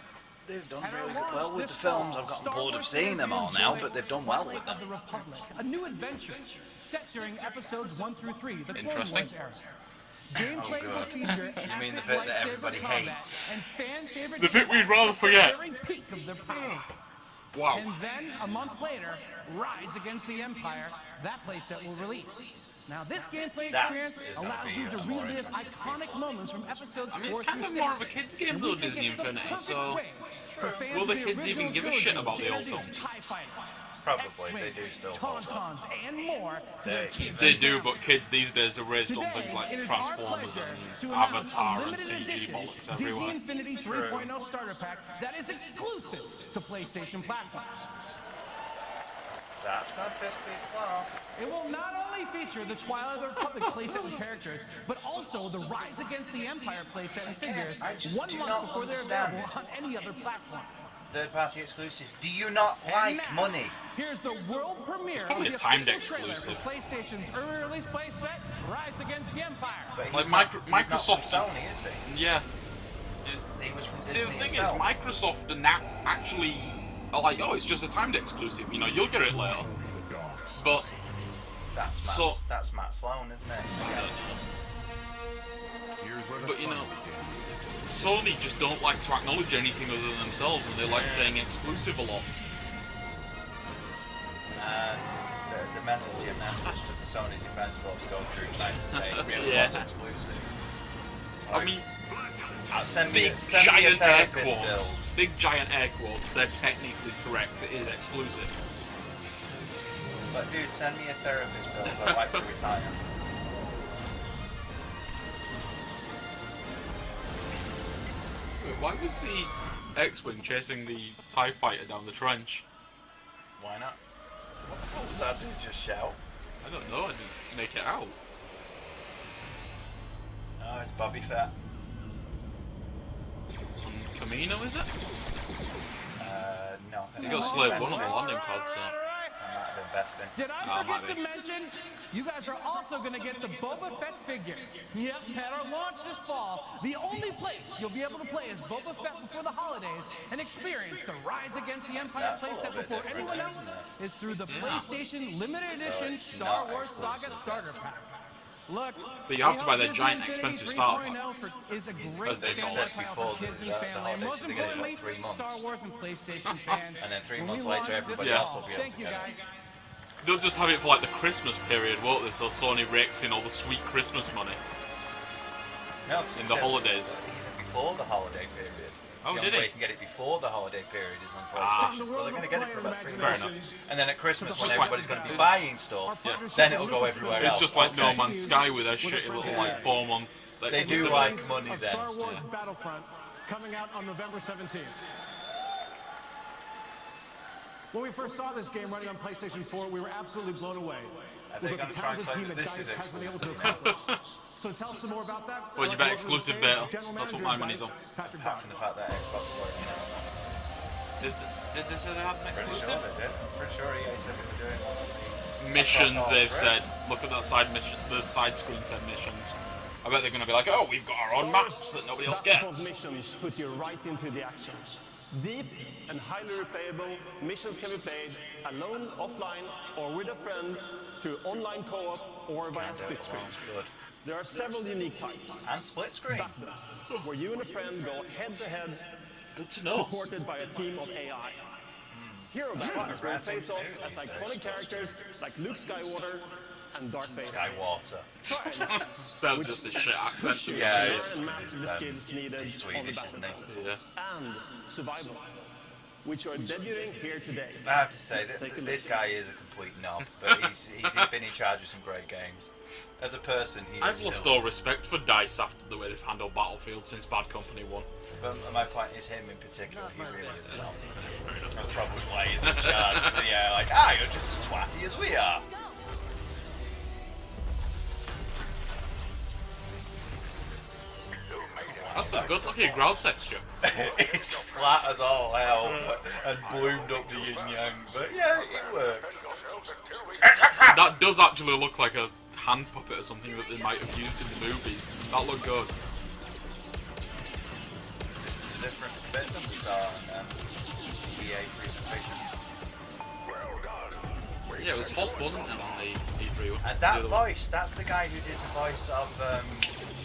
They've done At our really launch well with this the films. fall, I've gotten Star bored of Wars seeing fans them all will now, enjoy but they've done well with Twilight them. of the Republic, a new adventure set during episodes 1 through 3, the Clone Interesting. Wars era. Gameplay will God. feature You mean the epic bit that lightsaber everybody combat hates? and fan-favorite The bit we'd Jedi rather at the forget. very peak of their power. Wow. And then, a month later, Rise Against the Empire, that playset will release. Now, this gameplay That experience is gonna allows be you to more relive interesting to iconic people. moments from episodes I mean, 4 it's kind through of 6. more of a kids' game And though, we think Disney it's the Infinity, perfect so way for fans will of the kids even original give a shit trilogy about to the old introduce films? TIE fighters, Probably, they do X-Wings, still hold Tauntauns, and more to their kids. They and do, families. but kids these days are raised on Today, things like it is our Transformers pleasure and to announce a Avatar and limited CG edition bollocks Disney everywhere. Infinity 3.0 starter pack that is exclusive to PlayStation platforms. That's gonna piss people off. It will not only feature the Twilight of the Republic playset and characters, but also the Rise Against the Empire playset and figures I just 1 do month not before they're understand. available on any other platform. Third-party exclusives. Do you not like now, money? Here's the world premiere of probably the a timed official trailer exclusive. for PlayStation's early release playset, Rise Against the Empire. But Like he's not- he's not Microsoft. from Sony, is he? Yeah. He was from See, Disney the thing himself. is, Microsoft are now actually are like, oh, it's just a timed exclusive. You know, you'll get it later. But That's Matt Sloan, isn't it? But you know, Sony just don't like to acknowledge anything other than themselves, and they like saying exclusive a lot. And the mental gymnastics that the Sony defense force go through trying to say it really Yeah. was exclusive. I mean, send big me a giant air therapist quotes. bill. Big giant air quotes. They're technically correct. It is exclusive. But dude, send me a therapist bill so I'd like to retire. Wait, why was the X-Wing chasing the TIE fighter down the trench? Why not? What was that dude just shout? I don't know, I didn't make it out. Oh, it's Bobby Fett. Camino, is it? No. He got slowed one on the landing pad, so... That might have been Bespin. Did I forget to mention, you guys are also going to get the Boba Fett figure. Yep, at our launch this fall, the only place you'll be able to play as Boba Fett before the holidays and experience the Rise Against the Empire playset before anyone else is through the PlayStation Limited Edition Star Wars Saga Starter Pack. Look, but you have to buy their giant expensive starter pack. Is a great standalone title for kids and family, and most importantly, Star Wars and PlayStation fans. And then 3 months later, everybody else will be able to get it. They'll just have it for like the Christmas period, won't they? So Sony rakes in all the sweet Christmas money. No, in the holidays. Before the holiday period. Oh, the did only way it? you can get it before the holiday period is on PlayStation, so they're going to get it for about 3 months. Fair enough. And then at Christmas, when Just everybody's going to be buying stuff, then it'll go everywhere else. It's just like No Man's Sky with their shitty little like 4-month. They do like money then. Star Wars Battlefront coming out on November 17th. When we first saw this game running on PlayStation 4, we were absolutely blown away with what the talented team at DICE has been able to accomplish. So tell us some more about that. Well, you bet exclusive beta. That's what my money's on. Apart from the fact that Xbox were Did they say they had an exclusive? Pretty sure they did. Pretty sure EA said they were doing one of the Missions, they've said. Look at that side mission. The side screen said missions. I bet they're going to be like, oh, we've got our own maps that nobody else gets. Missions put you right into the action. Deep and highly replayable missions can be played alone, offline, or with a friend through online co-op or via split screen. There are several unique types. And split screen. Battles, where you and a friend go head-to-head, good to know, supported by a team of AI. Hero battles where you face off as iconic characters like Luke Skywalker and Darth Vader. Skywalker. That was just a shit accent to me. Yeah, and master the skills needed on the Swedish, battlefield. Yeah. And survival, which are debuting here today. I have to say that this guy is a complete knob, but he's been in charge of some great games. As a person, I've lost all respect for DICE after the way they've handled Battlefield since Bad Company 1. But my point is him in particular, he really is a knob. That's probably why he's in charge, because you're just as twatty as we are. That's a good looking ground texture. It's flat as all hell and bloomed up the yin yang, but yeah, it worked. That does actually look like a hand puppet or something that they might have used in the movies. That looked good. Different bit than we saw in EA presentation. Yeah, it was Hoth, wasn't it, on the E3 one? And that voice, that's the guy who did the voice of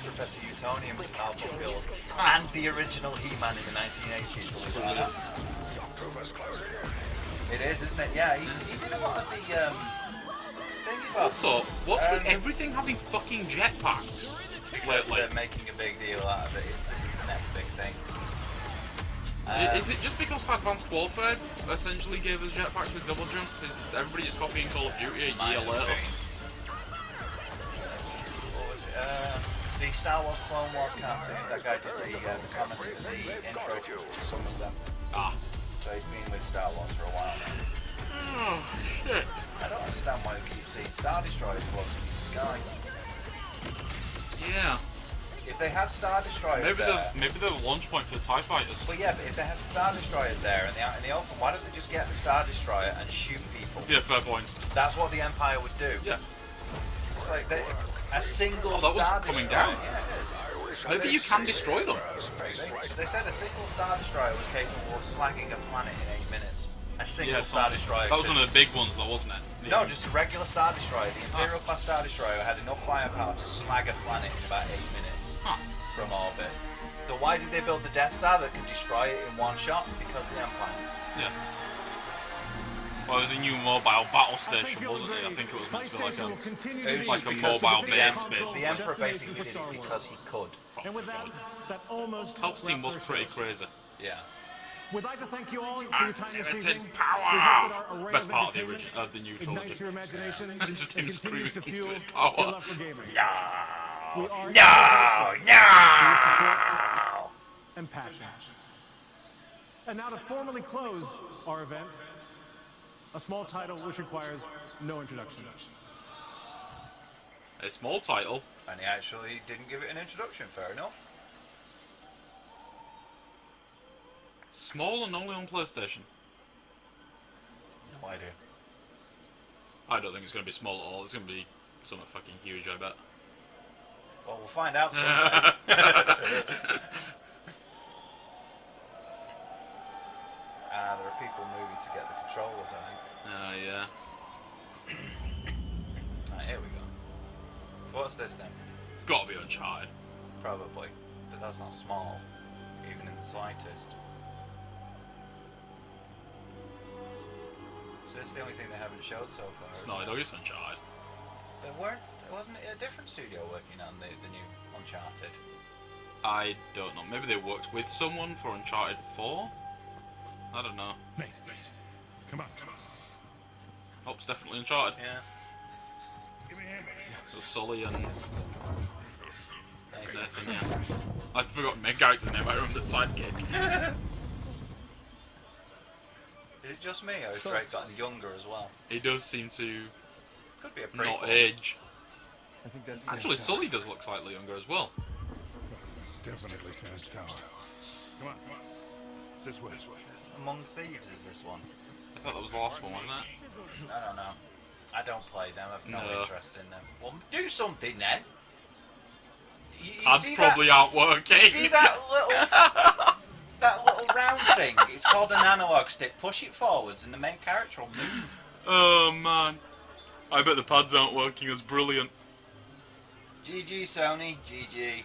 Professor Utonium from Battlefield and the original He-Man in the 1980s, believe it or not. It is, isn't it? Yeah, he did a lot of the thing about. Also, what's with everything having fucking jetpacks? Because they're making a big deal out of it. It's the next big thing. Is it just because Advanced Warfare essentially gave us jetpacks with double jump? Is everybody just copying Call of Duty a year later? What was it? The Star Wars Clone Wars cartoon. That guy did the commentary, the intro to some of them. Ah. So he's been with Star Wars for a while now. Oh, shit. I don't understand why we keep seeing Star Destroyers floating in the sky. Yeah. If they have Star Destroyers maybe they're the launch point for the TIE fighters. Well, yeah, but if they have Star Destroyers there and they're out in the open, why don't they just get the Star Destroyer and shoot people? Yeah, fair point. That's what the Empire would do. Yeah. It's like a single that was Star coming Destroyer. down. Yeah, it is. Maybe you can destroy them. They said a single Star Destroyer was capable of slagging a planet in 8 minutes. A single Yeah, Star Destroyer. That was one of the big ones, though, wasn't it? No, just a regular Star Destroyer. The Imperial class Star Destroyer had enough firepower to slag a planet in about 8 minutes from orbit. So why did they build the Death Star that could destroy it in one shot? Because of the Empire. Yeah. Well, it was a new mobile battle station, wasn't it? I think it was meant to be like a mobile base, basically. The Emperor basically did it because he could. And with that almost Palpatine was pretty crazy. Yeah. We'd like to thank you all for your time this Unlimited evening. power! We hope that our array Best of part of the entertainment original, the new trilogy. ignites your imagination and Just him continues to fuel screaming, your power. love for gaming. No! We are No! for your support and passion. And now to formally close our event, a small title which requires no introduction. A small title. And he actually didn't give it an introduction, fair enough. Small and only on PlayStation. No idea. I don't think it's going to be small at all. It's going to be something fucking huge, I bet. Well, we'll find out someday. There are people moving to get the controllers, I think. Yeah. Right, here we go. So what's this then? It's got to be Uncharted. Probably. But that's not small, even in the slightest. So it's the only thing they haven't showed so far. It's not, it's Uncharted. But wasn't it a different studio working on the new Uncharted? I don't know. Maybe they worked with someone for Uncharted 4? I don't know. Mate, come on. Oh, it's definitely Uncharted. Yeah. Give me a hand, mate. It was Sully and Nathan, yeah. I'd forgotten main character's name, I remember the sidekick. Is it just me, or has Drake gotten younger as well? He does seem to Could be a prequel. not age. I think that's Actually, Sully does look slightly younger as well. It's definitely Sam's tower. Come on. This way. Among Thieves is this one? I thought that was the last one, wasn't it? I don't know. I don't play them. I've no No. interest in them. Well, do something then. You Ads see probably that, aren't working. You see that little round thing? It's called an analog stick. Push it forwards, and the main character will move. Oh man, I bet the pads aren't working. That's brilliant. GG Sony, GG.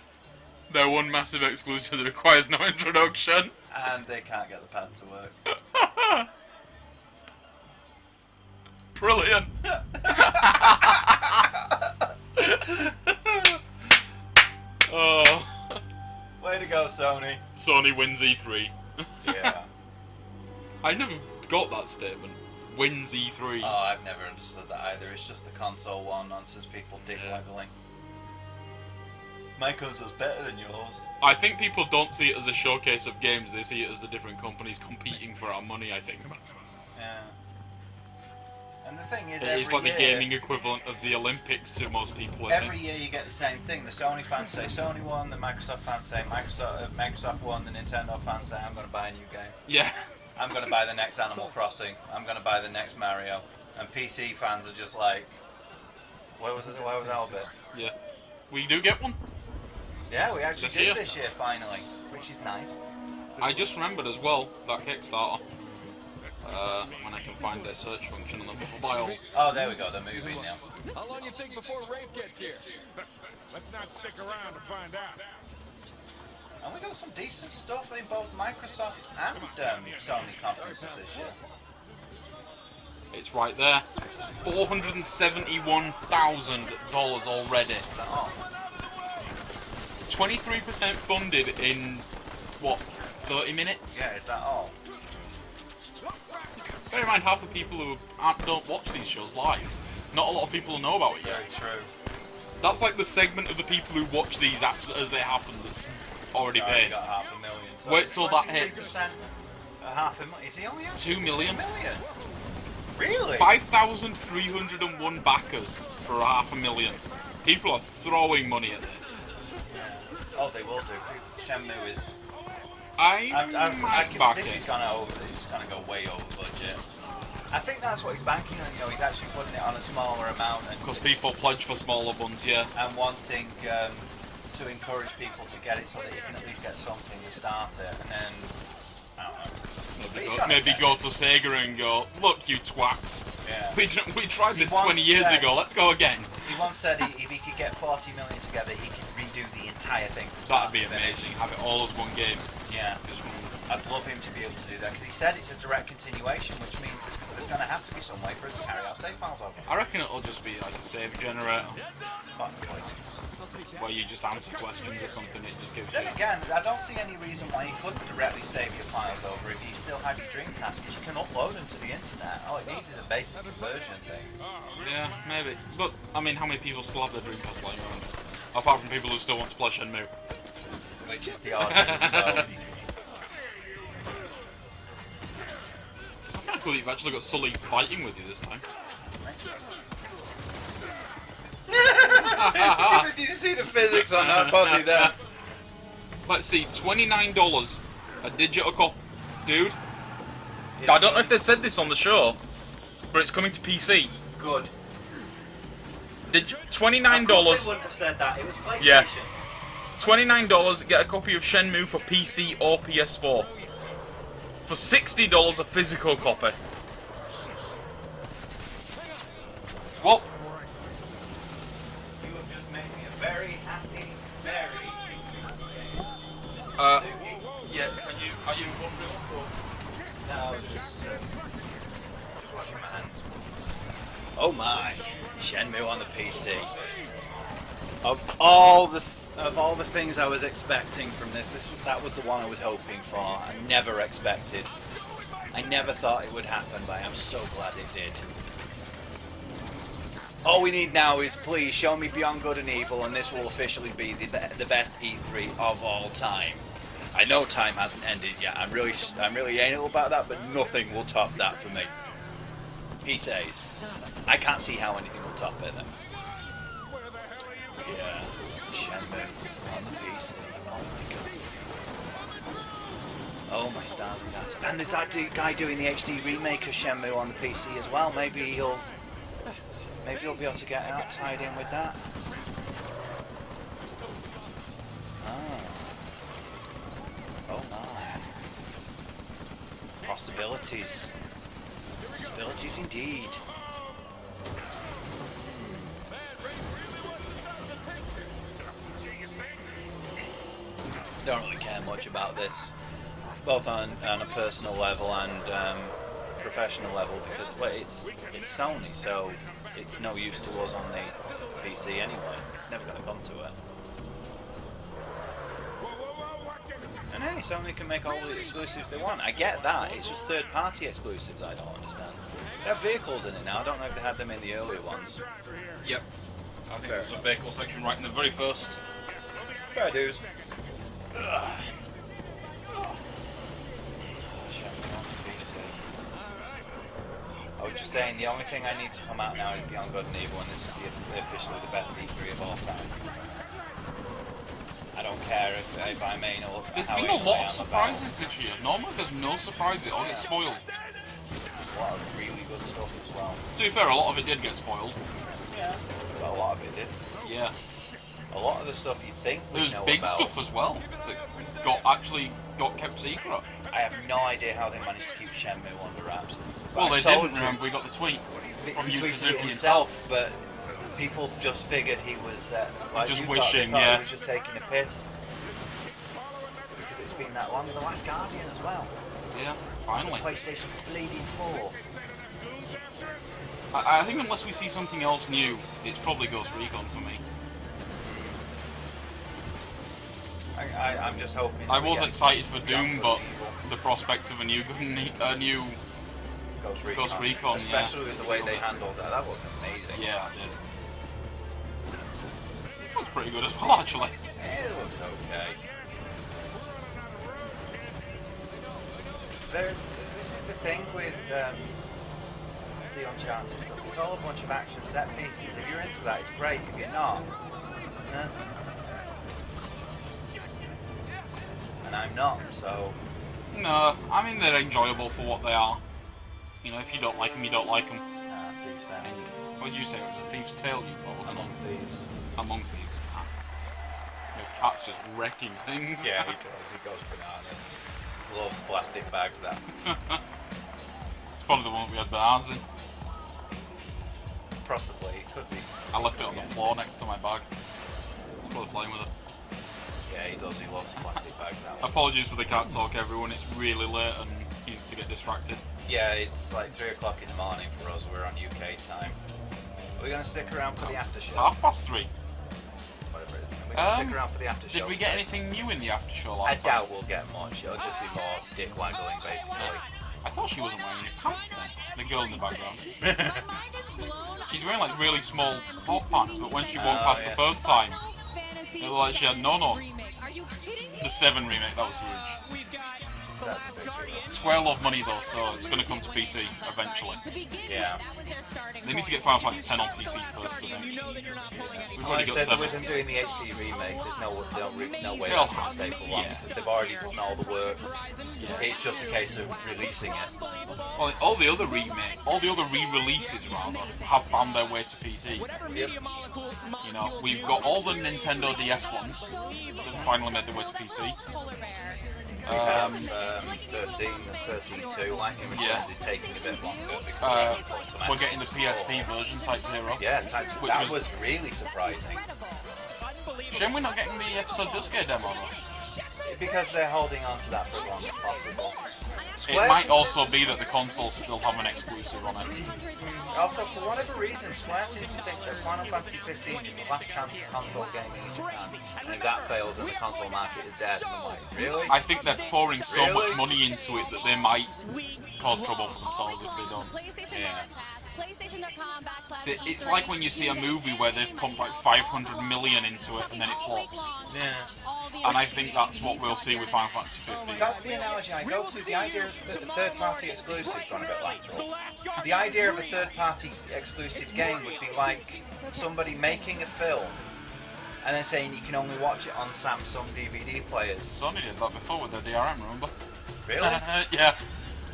They're one massive exclusive that requires no introduction. And they can't get the pad to work. Brilliant. Oh. Way to go, Sony. Sony wins E3. Yeah. I never got that statement. Wins E3. Oh, I've never understood that either. It's just the console war nonsense, people dig-waggling. My console's better than yours. I think people don't see it as a showcase of games, they see it as the different companies competing for our money, I think. Yeah. And the thing is, It's like the gaming equivalent of the Olympics to most people, I every think. year you get the same thing. The Sony fans say Sony won, the Microsoft fans say Microsoft won, the Nintendo fans say I'm going to buy a new game. Yeah. I'm going to buy the next Animal Crossing. I'm going to buy the next Mario. And PC fans are just like, where was Albert? Yeah. We do get one. Yeah, we actually This did year. this year finally, which is nice. I just remembered as well that Kickstarter. When I can find their search function on the mobile. Oh, there we go. They're moving now. How long you think before Rafe gets here? Let's not stick around to find out. And we got some decent stuff in both Microsoft and Sony conferences this year. It's right there. $471,000 already. 23% funded in what, 30 minutes? Yeah, is that all? Bear in mind, half the people who don't watch these shows live. Not a lot of people know about it yet. Very true. That's like the segment of the people who watch these as they happen that's already paid. Got 500,000. So Wait till that hits. 500,000. Is he only at 2 million. 2 million? Really? 5,301 backers for 500,000. People are throwing money at this. Yeah. Oh, they will do. Shenmue is. This This is gonna go way over budget. I think that's what he's banking on. You know, he's actually putting it on a smaller amount, and because people pledge for smaller ones, yeah. And wanting to encourage people to get it so that you can at least get something to start it, and then I don't know. Maybe go to Sega and go, look, you twats. Yeah. We tried this 20 years ago. Let's go again. He once said if he could get 40 million together, he could redo the entire thing. That'd be amazing. Have it all as one game. Yeah. I'd love him to be able to do that because he said it's a direct continuation, which means the there's going to have to be some way for it to carry our save files over. I reckon it'll just be like a save generator. Possibly. Where you just answer questions or something, it just gives Then you... again, I don't see any reason why you couldn't directly save your files over if you still have your Dreamcast, because you can upload them to the internet. All it needs is a basic conversion thing. Yeah, maybe. But, I mean, how many people still have their Dreamcast lying around? Apart from people who still want to play Shenmue. Which is the audience, so... That's kind of cool that you've actually got Sully fighting with you this time. Did you see the physics on that body there? Let's see, $29 a digital copy. Dude, I don't know if they said this on the show, but it's coming to PC. Good. $29. Of course they wouldn't have said that. It was PlayStation. Yeah. $29, get a copy of Shenmue for PC or PS4. For $60, a physical copy. What? You have just made me a very happy, very... Yeah, are you wondering or... No, I was just washing my hands. Oh my, Shenmue on the PC. Of all the things I was expecting from this, that was the one I was hoping for. I never expected. I never thought it would happen, but I am so glad it did. All we need now is please show me Beyond Good and Evil, and this will officially be the best E3 of all time. I know time hasn't ended yet. I'm really anal about that, but nothing will top that for me. He says. I can't see how anything will top it then. Yeah, Shenmue on the PC. Oh my god. Oh my stars and guys. And there's that guy doing the HD remake of Shenmue on the PC as well. Maybe he'll be able to get that tied in with that. Ah. Oh my. Possibilities. Possibilities indeed. Don't really care much about this, both on a personal level and professional level, because well, it's Sony, so it's no use to us on the PC anyway. It's never going to come to it. And hey, Sony can make all the exclusives they want. I get that. It's just third-party exclusives I don't understand. They have vehicles in it now. I don't know if they had them in the earlier ones. Yep. I think there's a vehicle section right in the very first. Fair dues. I was just saying, the only thing I need to come out now is Beyond Good and Evil, and this is officially the best E3 of all time. I don't care if I may know. There's been a lot of surprises this year. Normally there's no surprises, it all gets spoiled. A lot of really good stuff as well. To be fair, a lot of it did get spoiled. Yeah. But a lot of it did. Yeah. A lot of the stuff you think we There was know big about, stuff as well that got kept secret. I have no idea how they managed to keep Shenmue under wraps. Well, they didn't. Remember, we got the tweet from Yu Suzuki himself. But people just figured he was like just you wishing, thought yeah. he was just taking a piss because it's been that long. The Last Guardian as well. Yeah, finally. PlayStation Bleeding 4. I think unless we see something else new, it's probably Ghost Recon for me. I'm just hoping. I was excited for Doom, but the prospect of a new Ghost Recon, especially with the way they handled that, that was amazing. Yeah, it did. This looks pretty good as well, actually. It looks okay. This is the thing with the Uncharted stuff. It's all a bunch of action set pieces. If you're into that, it's great. If you're not, and I'm not, so. No, I mean they're enjoyable for what they are. You know, if you don't like them, you don't like them. Thief's End. What did you say? It was a Thief's Tale you thought, wasn't Among it? Thieves. Among Thieves. Your cat's just wrecking things. Yeah, he does. He goes bananas. Loves plastic bags, that. It's probably the one we had bars in. Possibly, it could be. I left it on the floor next to my bag. I was playing with it. Yeah, he does. He loves plastic bags out. Apologies for the cat talk, everyone. It's really late and it's easy to get distracted. Yeah, it's like 3 o'clock in the morning for us. We're on UK time. Are we going to stick around for the after It's show? 3:30. Whatever it is. Are we going to stick around for the after show? Did we get anything new in the after show I last time? doubt we'll get much. It'll just be more dick waggling, basically. I thought she wasn't wearing any pants then. The girl in the background. She's wearing like really small hot pants, but when she walked past the first time, it looked like she had no. The 7 remake, that was huge. That's a big deal. Square love money though, so it's going to come to PC eventually. Yeah. They need to get Final Fantasy X on PC first, I think. We've already got 7. With them doing the HD remake, there's no way They'll that's going to stay for long. yeah. They've already done all the work. It's just a case of releasing it. Well, all the other re-releases rather, have found their way to PC. Yep. You know, we've got all the Nintendo DS ones that finally made their way to PC. We have 13 and 13.2. Lightning Returns is taking a bit longer because we're getting the PSP version, Type 0. Yeah, Type 0. That was really surprising. Shame we're not getting the episode Duske demo though. Because they're holding on to that for as long as possible. It might also be that the consoles still have an exclusive on it. Also, for whatever reason, Square seems to think that Final Fantasy 15 is the last chance for console gaming in Japan. And if that fails, then the console market is dead. And I'm like, really? I think they're pouring so much money into it that they might cause trouble for themselves if they don't. Yeah. It's like when you see a movie where they've pumped like 500 million into it and then it flops. Yeah. And I think that's what we'll see with Final Fantasy 15. That's the analogy I go to. The idea of a third-party exclusive, gone a bit lateral. The idea of a third-party exclusive game would be like somebody making a film and then saying you can only watch it on Samsung DVD players. Sony did that before with their DRM, remember? Really? Yeah.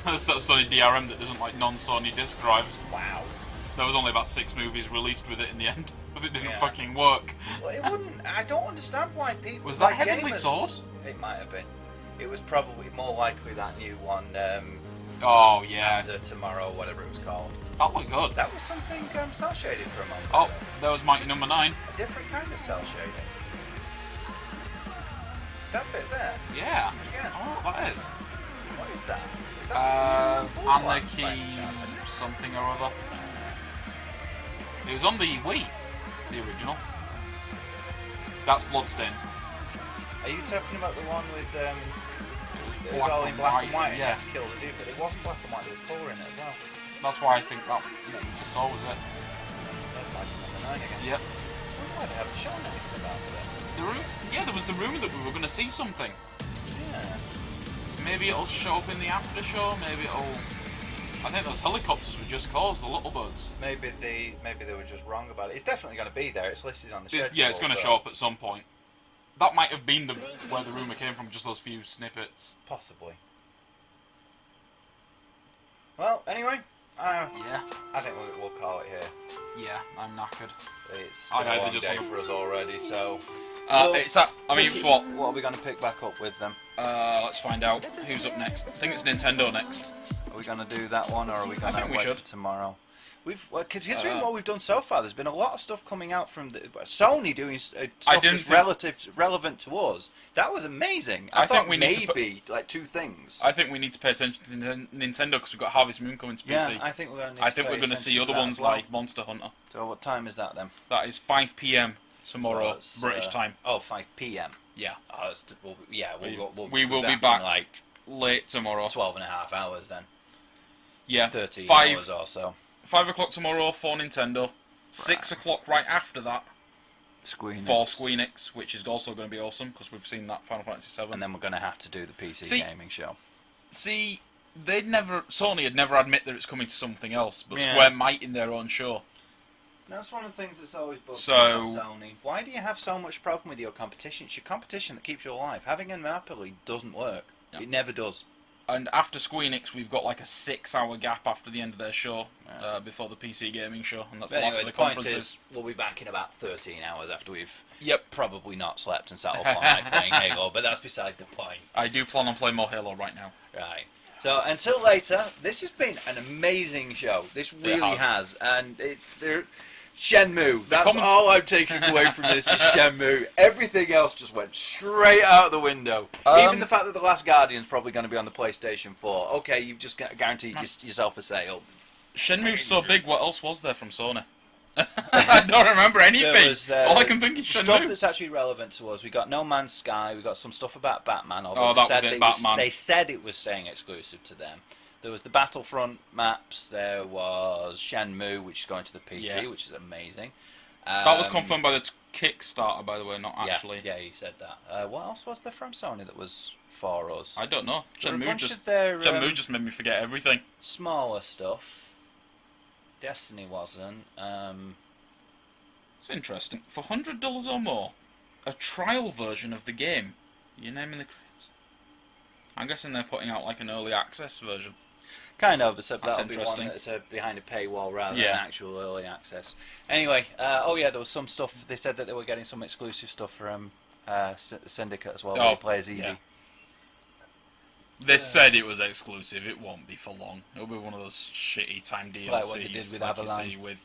There's that Sony DRM that doesn't like non-Sony disc drives. Wow. There was only about 6 movies released with it in the end, because it didn't fucking work. Well, it wouldn't. I don't understand why people. Was that Heavenly Sword? It might have been. It was probably more likely that new one. Oh yeah. After Tomorrow, whatever it was called. That looked good. That was something cell shaded for a moment. Oh, there was Mighty Number 9. A different kind of cell shading. That bit there. Yeah. Yeah. Oh, that is. What is that? Is that Anarchy something or other. It was on the Wii, the original. That's Bloodstained. Are you talking about the one with it was black all in and black and white, white and yeah. you had to kill the dude, but it wasn't black and white, there was colour in it as well. That's why I think that what you just saw was it. That's Mighty Number 9 again. Yep. I wonder why they haven't shown anything about it. Yeah, there was the rumour that we were going to see something. Yeah. Maybe it'll show up in the after show, maybe it'll... I think those helicopters were just cause, the little birds. Maybe they were just wrong about it. It's definitely going to be there. It's listed on the schedule. Yeah, it's going to show up at some point. That might have been where the rumour came from, just those few snippets. Possibly. Well, anyway, yeah. I think we'll call it here. Yeah, I'm knackered. It's been a long day for us already, so... What are we going to pick back up with them? Let's find out who's up next. I think it's Nintendo next. Are we going to do that one, or are we going to wait for tomorrow? Considering what we've done so far, there's been a lot of stuff coming out from Sony doing stuff that's relevant to us. That was amazing. I thought we maybe like 2 things. I think we need to pay attention to Nintendo because we've got Harvest Moon coming to PC. Yeah, I think we're going to see other ones like Monster Hunter. So what time is that then? That is 5 PM tomorrow, British time. Oh, 5 PM. Yeah. We will be back like late tomorrow. 12.5 hours then. Yeah. 13 hours or so. 5 o'clock tomorrow for Nintendo. 6 o'clock right after that. For Squeenix, which is also going to be awesome because we've seen that Final Fantasy VII. And then we're going to have to do the PC gaming show. See, Sony had never admit that it's coming to something else, but Square might in their own show. That's one of the things that's always bugged me about Sony. Why do you have so much problem with your competition? It's your competition that keeps you alive. Having a monopoly doesn't work. It never does. And after Squeenix, we've got like a 6-hour gap after the end of their show, before the PC gaming show, and that's the last of the conferences. We'll be back in about 13 hours after we've probably not slept and sat up all night playing Halo, but that's beside the point. I do plan on playing more Halo right now. Right. So until later, this has been an amazing show. This really has. And Shenmue. That's all I'm taking away from this is Shenmue. Everything else just went straight out the window. Even the fact that The Last Guardian's probably going to be on the PlayStation 4. Okay, you've just guaranteed yourself a sale. Shenmue's so big, what else was there from Sony? I don't remember anything. Was, all I can think is Shenmue. Stuff that's actually relevant to us. We got No Man's Sky. We got some stuff about Batman. Oh, that was it, Batman. They said it was staying exclusive to them. There was the Battlefront maps. There was Shenmue, which is going to the PC, which is amazing. That was confirmed by the Kickstarter, by the way, not actually. Yeah, he said that. What else was there from Sony that was for us? I don't know. Shenmue just made me forget everything. Smaller stuff. Destiny wasn't. It's interesting. For $100 or more, a trial version of the game. You're naming the crates. I'm guessing they're putting out like an early access version. Kind of, except that'll be one that's behind a paywall rather than actual early access. Anyway, there was some stuff. They said that they were getting some exclusive stuff from Syndicate as well. Where he plays Evie. Yeah. They said it was exclusive. It won't be for long. It'll be one of those shitty time DLCs like what they did with Avalanche. you see with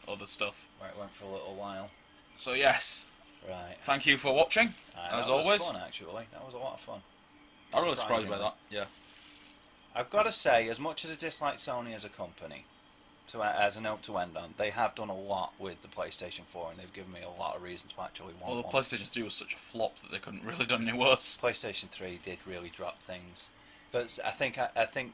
other stuff. Where it went for a little while. So yes. Right. Thank you for watching. As always. That was fun, actually. That was a lot of fun. I'm really surprised by that. Yeah. I've got to say, as much as I dislike Sony as a company, as a note to end on, they have done a lot with the PlayStation 4, and they've given me a lot of reasons to actually want one. Well, the PlayStation 3 was such a flop that they couldn't really done any worse. PlayStation 3 did really drop things. But I think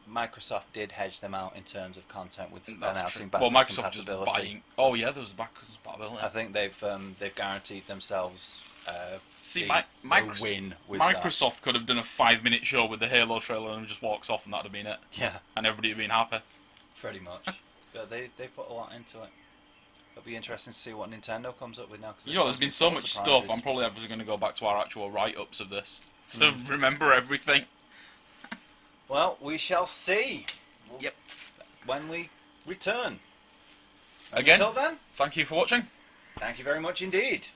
Microsoft did hedge them out in terms of content with announcing backwards Microsoft just compatibility. buying. Oh yeah, there was backwards compatibility. I think they've guaranteed themselves a win with Microsoft that. could have done a 5-minute show with the Halo trailer and just walks off, and that'd have been it. Yeah, and everybody would have been happy. Pretty much. But they put a lot into it. It'll be interesting to see what Nintendo comes up with now. There's been so much stuff. I'm probably ever going to go back to our actual write-ups of this to remember everything. Well, we shall see. Yep. When we return. Again, until then, thank you for watching. Thank you very much indeed.